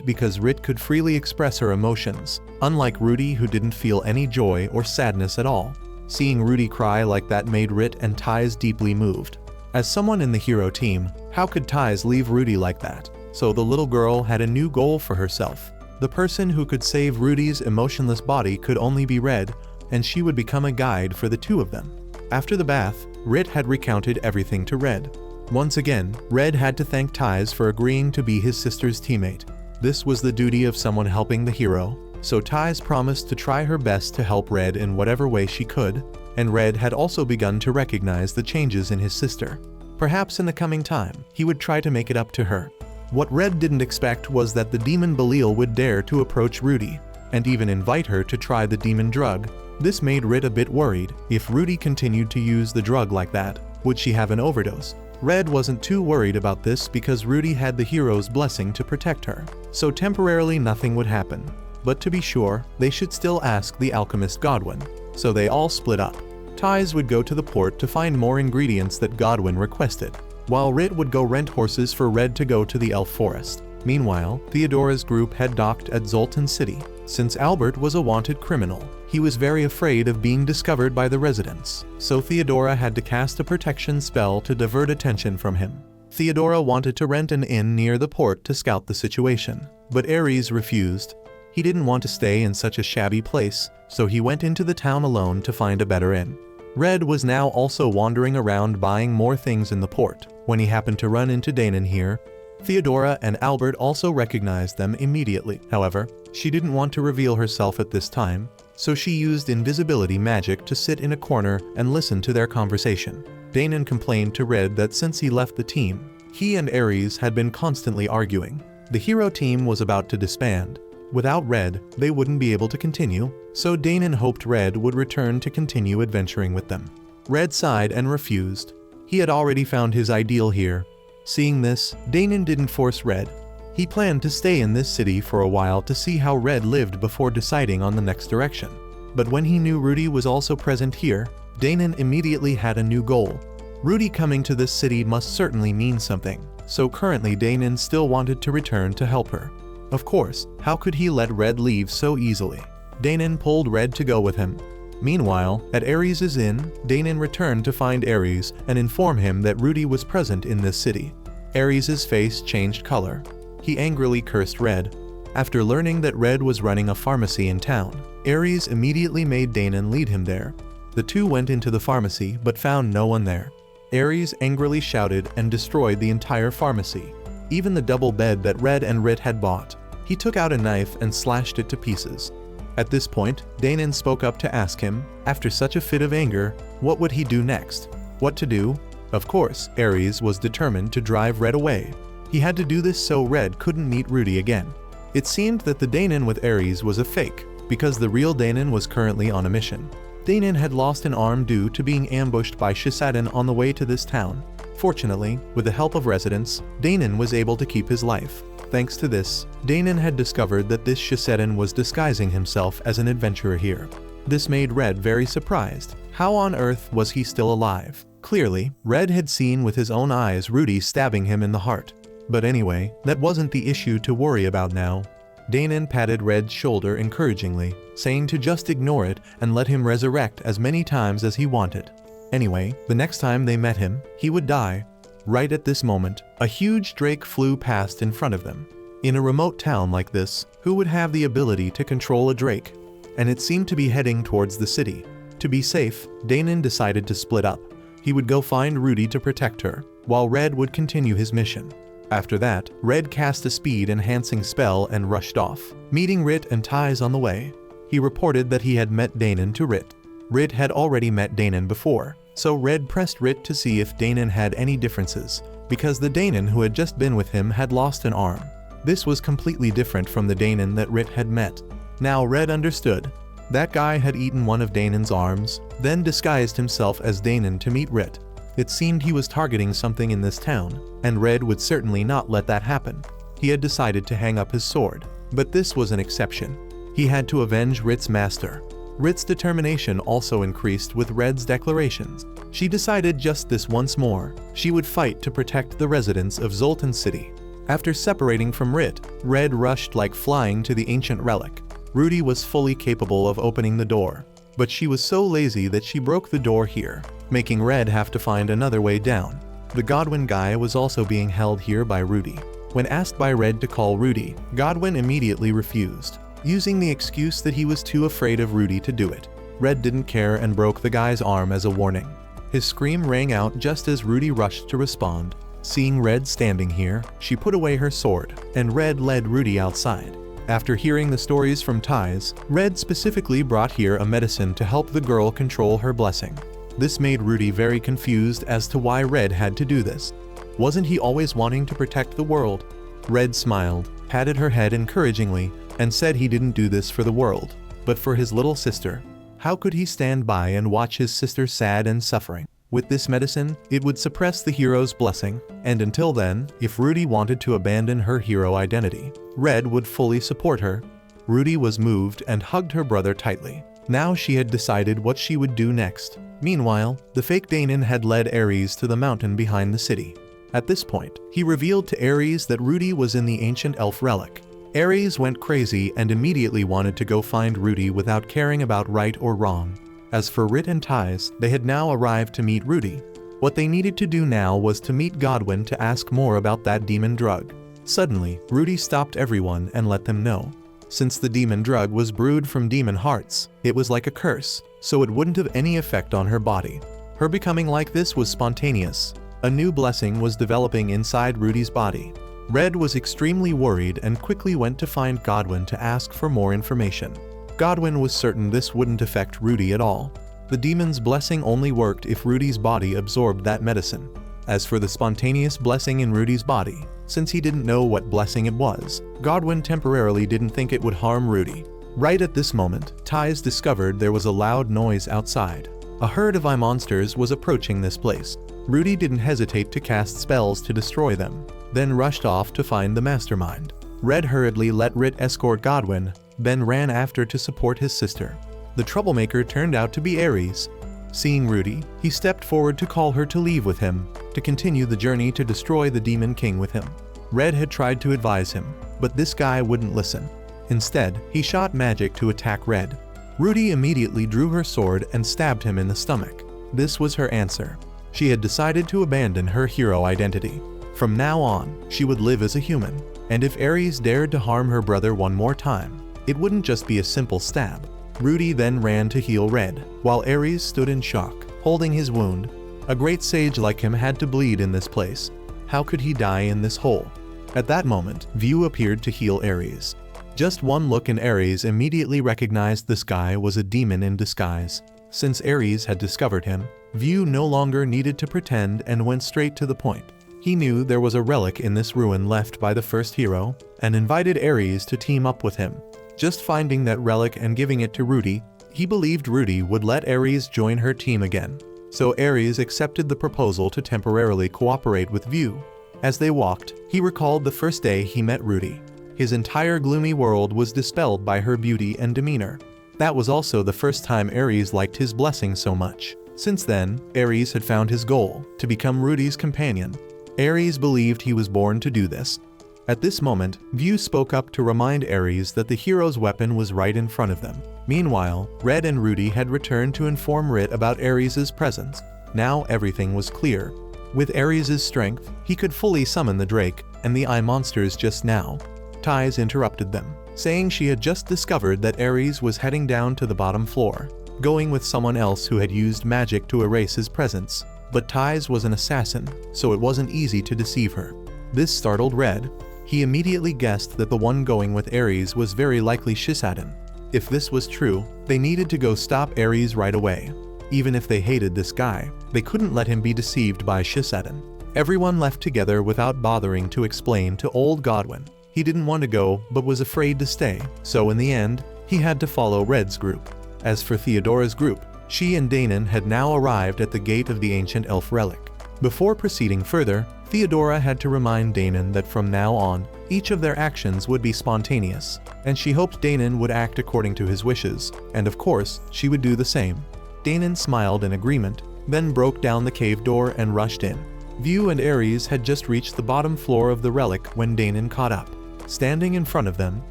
because Rit could freely express her emotions, unlike Rudy who didn't feel any joy or sadness at all. Seeing Rudy cry like that made Rit and Ties deeply moved. As someone in the hero team, how could Ties leave Rudy like that? So the little girl had a new goal for herself. The person who could save Rudy's emotionless body could only be Red, and she would become a guide for the two of them. After the bath, Rit had recounted everything to Red. Once again, Red had to thank Ties for agreeing to be his sister's teammate. This was the duty of someone helping the hero, so Ties promised to try her best to help Red in whatever way she could, and Red had also begun to recognize the changes in his sister. Perhaps in the coming time, he would try to make it up to her. What Red didn't expect was that the demon Belial would dare to approach Rudy, and even invite her to try the demon drug. This made Red a bit worried. If Rudy continued to use the drug like that, would she have an overdose? Red wasn't too worried about this because Rudy had the hero's blessing to protect her, so temporarily nothing would happen. But to be sure, they should still ask the alchemist Godwin. So they all split up. Ties would go to the port to find more ingredients that Godwin requested, while Rit would go rent horses for Red to go to the elf forest. Meanwhile, Theodora's group had docked at Zultan City. Since Albert was a wanted criminal, he was very afraid of being discovered by the residents, so Theodora had to cast a protection spell to divert attention from him. Theodora wanted to rent an inn near the port to scout the situation, but Aries refused. He didn't want to stay in such a shabby place, so he went into the town alone to find a better inn. Red was now also wandering around buying more things in the port, when he happened to run into Danon here. Theodora and Albert also recognized them immediately. However, she didn't want to reveal herself at this time, so she used invisibility magic to sit in a corner and listen to their conversation. Danon complained to Red that since he left the team, he and Aries had been constantly arguing. The hero team was about to disband. Without Red, they wouldn't be able to continue, so Danon hoped Red would return to continue adventuring with them. Red sighed and refused. He had already found his ideal here. Seeing this, Danon didn't force Red. He planned to stay in this city for a while to see how Red lived before deciding on the next direction. But when he knew Rudy was also present here, Danon immediately had a new goal. Rudy coming to this city must certainly mean something, so currently Danon still wanted to return to help her. Of course, how could he let Red leave so easily? Danon pulled Red to go with him. Meanwhile, at Aries' inn, Danon returned to find Aries and inform him that Rudy was present in this city. Aries' face changed color. He angrily cursed Red. After learning that Red was running a pharmacy in town, Aries immediately made Danon lead him there. The two went into the pharmacy but found no one there. Aries angrily shouted and destroyed the entire pharmacy, even the double bed that Red and Rit had bought. He took out a knife and slashed it to pieces. At this point, Danon spoke up to ask him, after such a fit of anger, what would he do next? What to do? Of course, Aries was determined to drive Red away. He had to do this so Red couldn't meet Rudy again. It seemed that the Danon with Aries was a fake, because the real Danon was currently on a mission. Danon had lost an arm due to being ambushed by Shisadan on the way to this town. Fortunately, with the help of residents, Danon was able to keep his life. Thanks to this, Danon had discovered that this Shisadan was disguising himself as an adventurer here. This made Red very surprised. How on earth was he still alive? Clearly, Red had seen with his own eyes Rudy stabbing him in the heart. But anyway, that wasn't the issue to worry about now. Danon patted Red's shoulder encouragingly, saying to just ignore it and let him resurrect as many times as he wanted. Anyway, the next time they met him, he would die. Right at this moment, a huge drake flew past in front of them. In a remote town like this, who would have the ability to control a drake? And it seemed to be heading towards the city. To be safe, Danon decided to split up. He would go find Rudy to protect her, while Red would continue his mission. After that, Red cast a speed-enhancing spell and rushed off, meeting Rit and Ties on the way. He reported that he had met Danon to Rit. Rit had already met Danon before, so Red pressed Rit to see if Danon had any differences, because the Danon who had just been with him had lost an arm. This was completely different from the Danon that Rit had met. Now Red understood. That guy had eaten one of Danon's arms, then disguised himself as Danon to meet Rit. It seemed he was targeting something in this town, and Red would certainly not let that happen. He had decided to hang up his sword, but this was an exception. He had to avenge Rit's master. Rit's determination also increased with Red's declarations. She decided just this once more. She would fight to protect the residents of Zultan City. After separating from Rit, Red rushed like flying to the ancient relic. Rudy was fully capable of opening the door, but she was so lazy that she broke the door here, making Red have to find another way down. The Godwin guy was also being held here by Rudy. When asked by Red to call Rudy, Godwin immediately refused, using the excuse that he was too afraid of Rudy to do it. Red didn't care and broke the guy's arm as a warning. His scream rang out just as Rudy rushed to respond. Seeing Red standing here, she put away her sword, and Red led Rudy outside. After hearing the stories from Ties, Red specifically brought here a medicine to help the girl control her blessing. This made Rudy very confused as to why Red had to do this. Wasn't he always wanting to protect the world? Red smiled, patted her head encouragingly, and said he didn't do this for the world, but for his little sister. How could he stand by and watch his sister sad and suffering? With this medicine, it would suppress the hero's blessing, and until then, if Rudy wanted to abandon her hero identity, Red would fully support her. Rudy was moved and hugged her brother tightly. Now she had decided what she would do next. Meanwhile, the fake Danon had led Aries to the mountain behind the city. At this point, he revealed to Aries that Rudy was in the ancient elf relic. Aries went crazy and immediately wanted to go find Rudy without caring about right or wrong. As for Rit and Ties, they had now arrived to meet Rudy. What they needed to do now was to meet Godwin to ask more about that demon drug. Suddenly, Rudy stopped everyone and let them know. Since the demon drug was brewed from demon hearts, it was like a curse, so it wouldn't have any effect on her body. Her becoming like this was spontaneous. A new blessing was developing inside Rudy's body. Red was extremely worried and quickly went to find Godwin to ask for more information. Godwin was certain this wouldn't affect Rudy at all. The demon's blessing only worked if Rudy's body absorbed that medicine. As for the spontaneous blessing in Rudy's body, since he didn't know what blessing it was, Godwin temporarily didn't think it would harm Rudy. Right at this moment, Ties discovered there was a loud noise outside. A herd of monsters was approaching this place. Rudy didn't hesitate to cast spells to destroy them, then rushed off to find the mastermind. Red hurriedly let Rit escort Godwin, then ran after to support his sister. The troublemaker turned out to be Aries. Seeing Rudy, he stepped forward to call her to leave with him, to continue the journey to destroy the Demon King with him. Red had tried to advise him, but this guy wouldn't listen. Instead, he shot magic to attack Red. Rudy immediately drew her sword and stabbed him in the stomach. This was her answer. She had decided to abandon her hero identity. From now on, she would live as a human, and if Aries dared to harm her brother one more time, it wouldn't just be a simple stab. Rudy then ran to heal Red, while Aries stood in shock, holding his wound. A great sage like him had to bleed in this place. How could he die in this hole? At that moment, View appeared to heal Aries. Just one look and Aries immediately recognized this guy was a demon in disguise. Since Aries had discovered him, View no longer needed to pretend and went straight to the point. He knew there was a relic in this ruin left by the first hero, and invited Aries to team up with him. Just finding that relic and giving it to Rudy, he believed Rudy would let Aries join her team again. So Aries accepted the proposal to temporarily cooperate with View. As they walked, he recalled the first day he met Rudy. His entire gloomy world was dispelled by her beauty and demeanor. That was also the first time Aries liked his blessing so much. Since then, Aries had found his goal, to become Rudy's companion. Aries believed he was born to do this. At this moment, View spoke up to remind Aries that the hero's weapon was right in front of them. Meanwhile, Red and Rudy had returned to inform Rit about Aries' presence. Now everything was clear. With Aries' strength, he could fully summon the Drake and the Eye monsters just now. Ties interrupted them, saying she had just discovered that Aries was heading down to the bottom floor, going with someone else who had used magic to erase his presence. But Ties was an assassin, so it wasn't easy to deceive her. This startled Red. He immediately guessed that the one going with Aries was very likely Shisaden. If this was true, they needed to go stop Aries right away. Even if they hated this guy, they couldn't let him be deceived by Shisaden. Everyone left together without bothering to explain to old Godwin. He didn't want to go but was afraid to stay, so in the end, he had to follow Red's group. As for Theodora's group, she and Danon had now arrived at the gate of the ancient elf relic. Before proceeding further, Theodora had to remind Danon that from now on, each of their actions would be spontaneous, and she hoped Danon would act according to his wishes, and of course, she would do the same. Danon smiled in agreement, then broke down the cave door and rushed in. View and Aries had just reached the bottom floor of the relic when Danon caught up. Standing in front of them,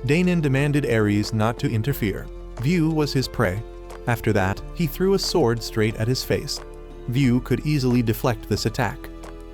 Danon demanded Aries not to interfere. View was his prey. After that, he threw a sword straight at his face. View could easily deflect this attack.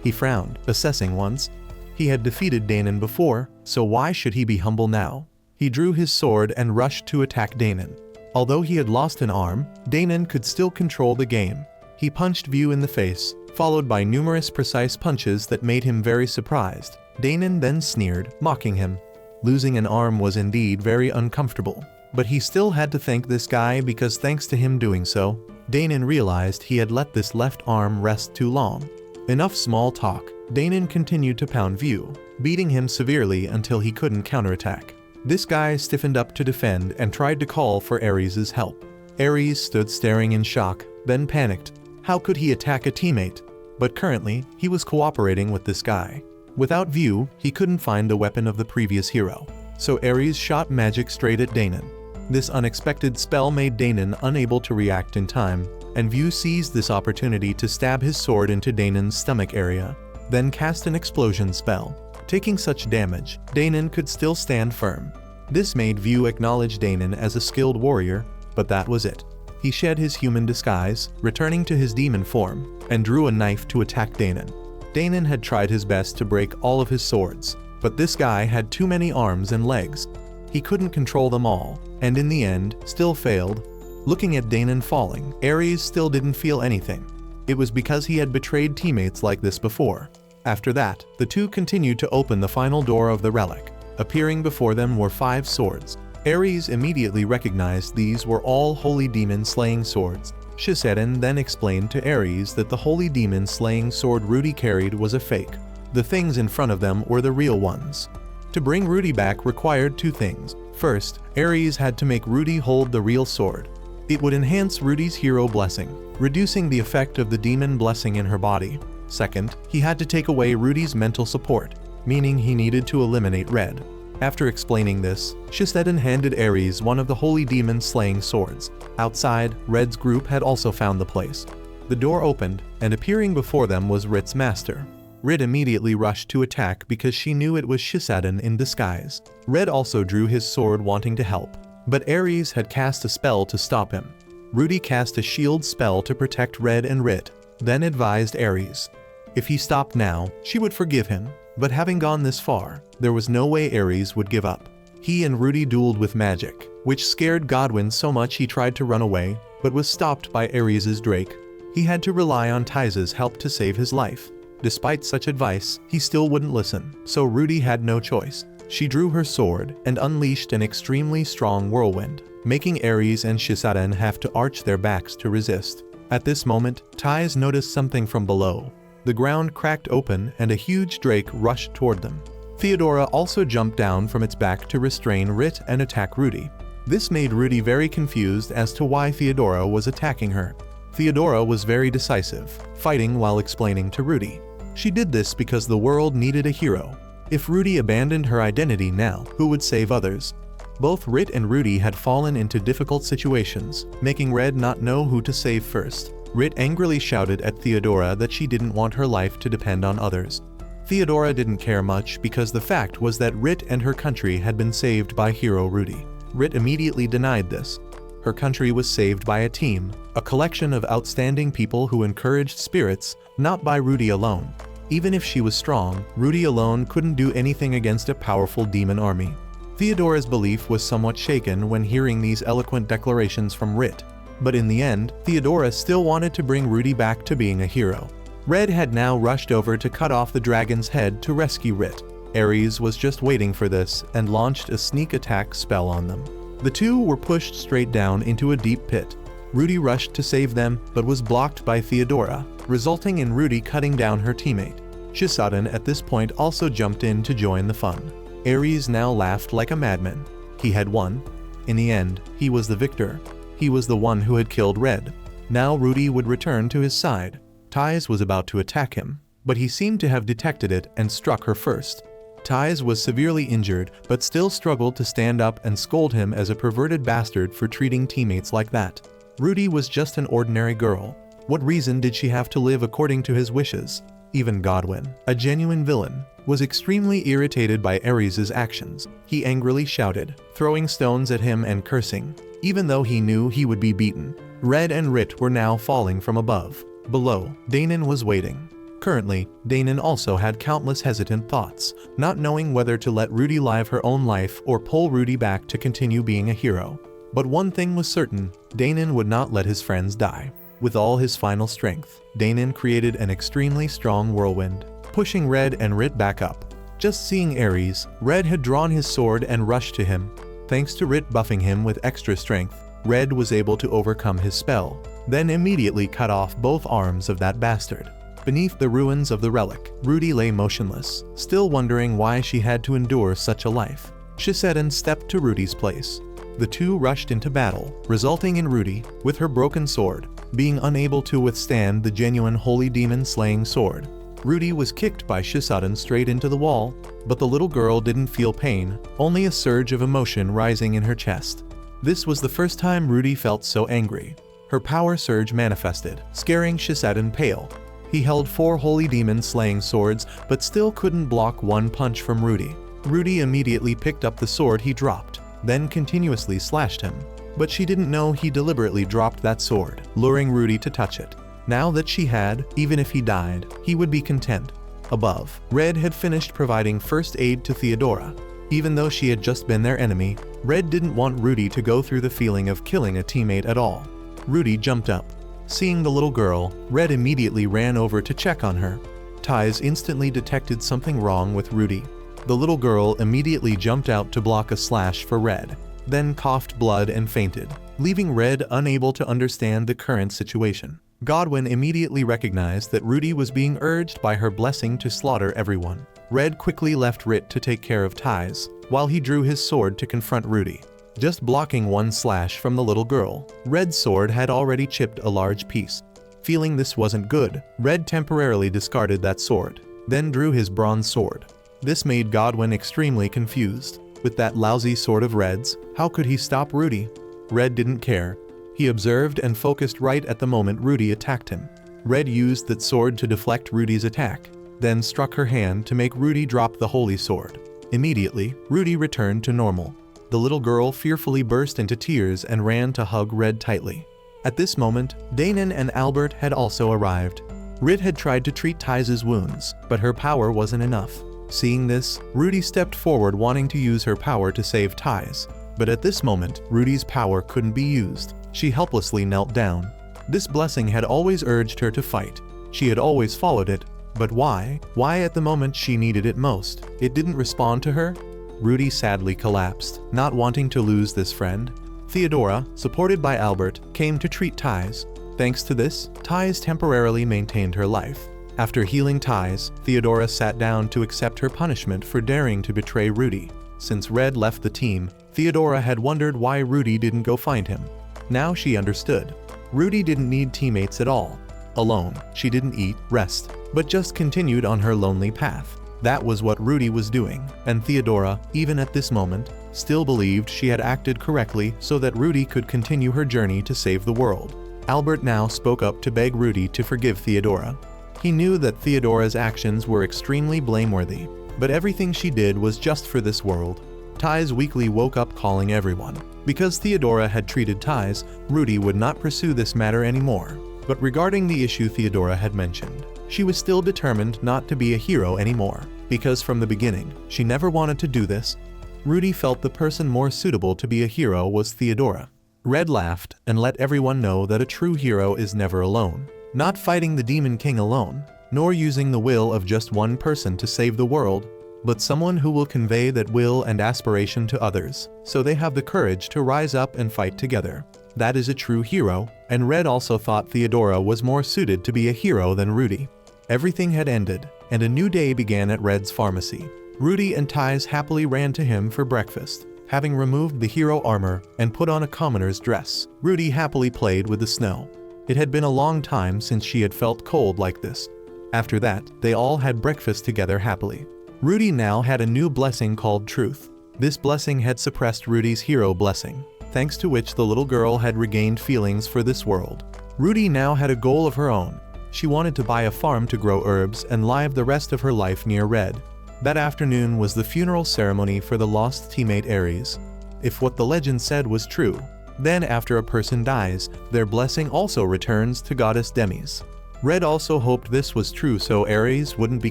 He frowned, assessing once. He had defeated Danon before, so why should he be humble now? He drew his sword and rushed to attack Danon. Although he had lost an arm, Danon could still control the game. He punched View in the face, followed by numerous precise punches that made him very surprised. Danon then sneered, mocking him. Losing an arm was indeed very uncomfortable, but he still had to thank this guy because thanks to him doing so, Danon realized he had let this left arm rest too long. Enough small talk. Danon continued to pound View, beating him severely until he couldn't counterattack. This guy stiffened up to defend and tried to call for Aries' help. Aries stood staring in shock, then panicked. How could he attack a teammate? But currently, he was cooperating with this guy. Without View, he couldn't find the weapon of the previous hero, so Aries shot magic straight at Danon. This unexpected spell made Danon unable to react in time, and View seized this opportunity to stab his sword into Danon's stomach area, then cast an explosion spell. Taking such damage, Danon could still stand firm. This made View acknowledge Danon as a skilled warrior, but that was it. He shed his human disguise, returning to his demon form, and drew a knife to attack Danon. Danon had tried his best to break all of his swords, but this guy had too many arms and legs. He couldn't control them all, and in the end, still failed. Looking at Danon falling, Aries still didn't feel anything. It was because he had betrayed teammates like this before. After that, the two continued to open the final door of the relic. Appearing before them were 5 swords. Aries immediately recognized these were all holy demon-slaying swords. Shisaden then explained to Aries that the holy demon-slaying sword Rudy carried was a fake. The things in front of them were the real ones. To bring Rudy back required 2 things. First, Aries had to make Rudy hold the real sword. It would enhance Rudy's hero blessing, reducing the effect of the demon blessing in her body. Second, he had to take away Rudy's mental support, meaning he needed to eliminate Red. After explaining this, Shisaden handed Aries one of the holy demon-slaying swords. Outside, Red's group had also found the place. The door opened, and appearing before them was Rit's master. Red immediately rushed to attack because she knew it was Shisaden in disguise. Red also drew his sword wanting to help, but Aries had cast a spell to stop him. Rudy cast a shield spell to protect Red and Rit, then advised Aries. If he stopped now, she would forgive him, but having gone this far, there was no way Aries would give up. He and Rudy dueled with magic, which scared Godwin so much he tried to run away, but was stopped by Aries's Drake. He had to rely on Tyza's help to save his life. Despite such advice, he still wouldn't listen, so Rudy had no choice. She drew her sword and unleashed an extremely strong whirlwind, making Aries and Shisaden have to arch their backs to resist. At this moment, Tyz noticed something from below. The ground cracked open and a huge drake rushed toward them. Theodora also jumped down from its back to restrain Rit and attack Rudy. This made Rudy very confused as to why Theodora was attacking her. Theodora was very decisive, fighting while explaining to Rudy. She did this because the world needed a hero. If Rudy abandoned her identity now, who would save others? Both Rit and Rudy had fallen into difficult situations, making Red not know who to save first. Rit angrily shouted at Theodora that she didn't want her life to depend on others. Theodora didn't care much because the fact was that Rit and her country had been saved by hero Rudy. Rit immediately denied this. Her country was saved by a team, a collection of outstanding people who encouraged spirits, not by Rudy alone. Even if she was strong, Rudy alone couldn't do anything against a powerful demon army. Theodora's belief was somewhat shaken when hearing these eloquent declarations from Rit. But in the end, Theodora still wanted to bring Rudy back to being a hero. Red had now rushed over to cut off the dragon's head to rescue Rit. Aries was just waiting for this and launched a sneak attack spell on them. The two were pushed straight down into a deep pit. Rudy rushed to save them but was blocked by Theodora, resulting in Rudy cutting down her teammate. Shisaden at this point also jumped in to join the fun. Aries now laughed like a madman. He had won. In the end, he was the victor. He was the one who had killed Red. Now Rudy would return to his side. Tyz was about to attack him, but he seemed to have detected it and struck her first. Tyz was severely injured but still struggled to stand up and scold him as a perverted bastard for treating teammates like that. Rudy was just an ordinary girl. What reason did she have to live according to his wishes? Even Godwin, a genuine villain, was extremely irritated by Aries' actions. He angrily shouted, throwing stones at him and cursing, even though he knew he would be beaten. Red and Rit were now falling from above. Below, Danon was waiting. Currently, Danon also had countless hesitant thoughts, not knowing whether to let Rudy live her own life or pull Rudy back to continue being a hero. But one thing was certain, Danon would not let his friends die. With all his final strength, Danon created an extremely strong whirlwind, pushing Red and Rit back up. Just seeing Aries, Red had drawn his sword and rushed to him. Thanks to Rit buffing him with extra strength, Red was able to overcome his spell, then immediately cut off both arms of that bastard. Beneath the ruins of the relic, Rudy lay motionless, still wondering why she had to endure such a life. Shisaden stepped to Rudy's place. The two rushed into battle, resulting in Rudy, with her broken sword, being unable to withstand the genuine holy demon-slaying sword. Rudy was kicked by Shisaden straight into the wall, but the little girl didn't feel pain, only a surge of emotion rising in her chest. This was the first time Rudy felt so angry. Her power surge manifested, scaring Shisaden pale. He held 4 holy demon-slaying swords, but still couldn't block one punch from Rudy. Rudy immediately picked up the sword he dropped, then continuously slashed him. But she didn't know he deliberately dropped that sword, luring Rudy to touch it. Now that she had, even if he died, he would be content. Above, Red had finished providing first aid to Theodora. Even though she had just been their enemy, Red didn't want Rudy to go through the feeling of killing a teammate at all. Rudy jumped up. Seeing the little girl, Red immediately ran over to check on her. Tyz instantly detected something wrong with Rudy. The little girl immediately jumped out to block a slash for Red, then coughed blood and fainted, leaving Red unable to understand the current situation. Godwin immediately recognized that Rudy was being urged by her blessing to slaughter everyone. Red quickly left Rit to take care of Tyz, while he drew his sword to confront Rudy. Just blocking one slash from the little girl, Red's sword had already chipped a large piece. Feeling this wasn't good, Red temporarily discarded that sword, then drew his bronze sword. This made Godwin extremely confused. With that lousy sword of Red's, how could he stop Rudy? Red didn't care. He observed and focused right at the moment Rudy attacked him. Red used that sword to deflect Rudy's attack. then struck her hand to make Rudy drop the holy sword. Immediately, Rudy returned to normal. The little girl fearfully burst into tears and ran to hug Red tightly. At this moment, Deepening and Albert had also arrived. Rit had tried to treat Thais' wounds, but her power wasn't enough. Seeing this, Rudy stepped forward wanting to use her power to save Thais. But at this moment, Rudy's power couldn't be used. She helplessly knelt down. This blessing had always urged her to fight. She had always followed it. But why? Why at the moment she needed it most? It didn't respond to her? Rudy sadly collapsed, not wanting to lose this friend. Theodora, supported by Albert, came to treat Thais. Thanks to this, Thais temporarily maintained her life. After healing Thais, Theodora sat down to accept her punishment for daring to betray Rudy. Since Red left the team, Theodora had wondered why Rudy didn't go find him. Now she understood. Rudy didn't need teammates at all. Alone, she didn't eat, rest, but just continued on her lonely path. That was what Rudy was doing, and Theodora, even at this moment, still believed she had acted correctly so that Rudy could continue her journey to save the world. Albert now spoke up to beg Rudy to forgive Theodora. He knew that Theodora's actions were extremely blameworthy, but everything she did was just for this world. Thais weakly woke up calling everyone. Because Theodora had treated Thais, Rudy would not pursue this matter anymore. But regarding the issue Theodora had mentioned, she was still determined not to be a hero anymore, because from the beginning, she never wanted to do this. Rudy felt the person more suitable to be a hero was Theodora. Red laughed and let everyone know that a true hero is never alone, not fighting the Demon King alone, nor using the will of just one person to save the world, but someone who will convey that will and aspiration to others, so they have the courage to rise up and fight together. That is a true hero, and Red also thought Theodora was more suited to be a hero than Rudy. Everything had ended, and a new day began at Red's pharmacy. Rudy and Thais happily ran to him for breakfast. Having removed the hero armor and put on a commoner's dress, Rudy happily played with the snow. It had been a long time since she had felt cold like this. After that, they all had breakfast together happily. Rudy now had a new blessing called Truth. This blessing had suppressed Rudy's hero blessing, thanks to which the little girl had regained feelings for this world. Rudy now had a goal of her own. She wanted to buy a farm to grow herbs and live the rest of her life near Red. That afternoon was the funeral ceremony for the lost teammate Aries. If what the legend said was true, then after a person dies, their blessing also returns to goddess Demis. Red also hoped this was true so Aries wouldn't be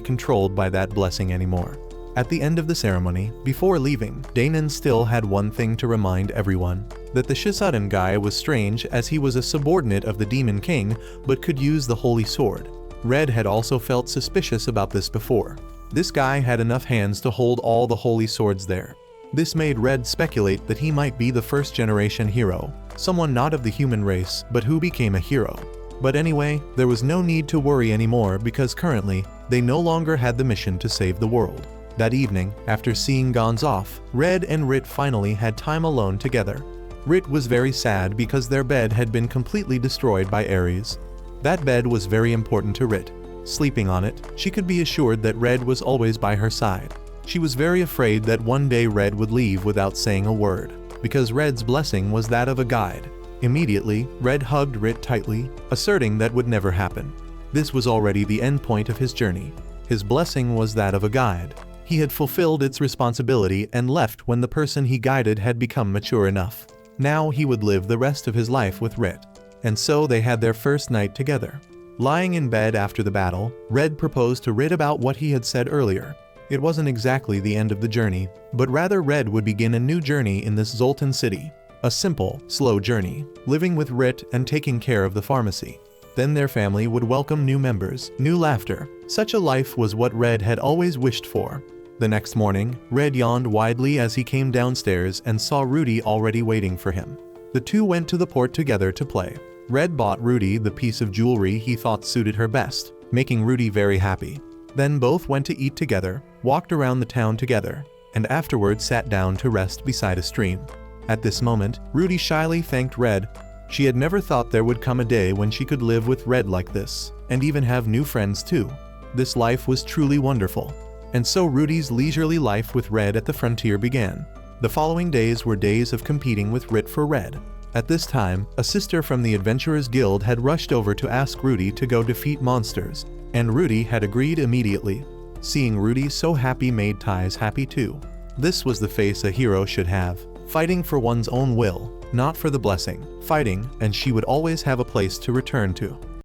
controlled by that blessing anymore. At the end of the ceremony, before leaving, Deepening still had one thing to remind everyone, that the Zultan guy was strange as he was a subordinate of the Demon King but could use the holy sword. Red had also felt suspicious about this before. This guy had enough hands to hold all the holy swords there. This made Red speculate that he might be the first-generation hero, someone not of the human race but who became a hero. But anyway, there was no need to worry anymore because currently, they no longer had the mission to save the world. That evening, after seeing Gons off, Red and Rit finally had time alone together. Rit was very sad because their bed had been completely destroyed by Aries. That bed was very important to Rit. Sleeping on it, she could be assured that Red was always by her side. She was very afraid that one day Red would leave without saying a word, because Red's blessing was that of a guide. Immediately, Red hugged Rit tightly, asserting that would never happen. This was already the end point of his journey. His blessing was that of a guide. He had fulfilled its responsibility and left when the person he guided had become mature enough. Now he would live the rest of his life with Rit. And so they had their first night together. Lying in bed after the battle, Red proposed to Rit about what he had said earlier. It wasn't exactly the end of the journey, but rather Red would begin a new journey in this Zultan city. A simple, slow journey, living with Rit and taking care of the pharmacy. Then their family would welcome new members, new laughter. Such a life was what Red had always wished for. The next morning, Red yawned widely as he came downstairs and saw Rudy already waiting for him. The two went to the port together to play. Red bought Rudy the piece of jewelry he thought suited her best, making Rudy very happy. Then both went to eat together, walked around the town together, and afterward sat down to rest beside a stream. At this moment, Rudy shyly thanked Red. She had never thought there would come a day when she could live with Red like this, and even have new friends too. This life was truly wonderful. And so Rudy's leisurely life with Red at the frontier began. The following days were days of competing with Rit for Red. At this time, a sister from the Adventurers Guild had rushed over to ask Rudy to go defeat monsters. And Rudy had agreed immediately. Seeing Rudy so happy made Ties happy too. This was the face a hero should have. Fighting for one's own will, not for the blessing. Fighting, and she would always have a place to return to.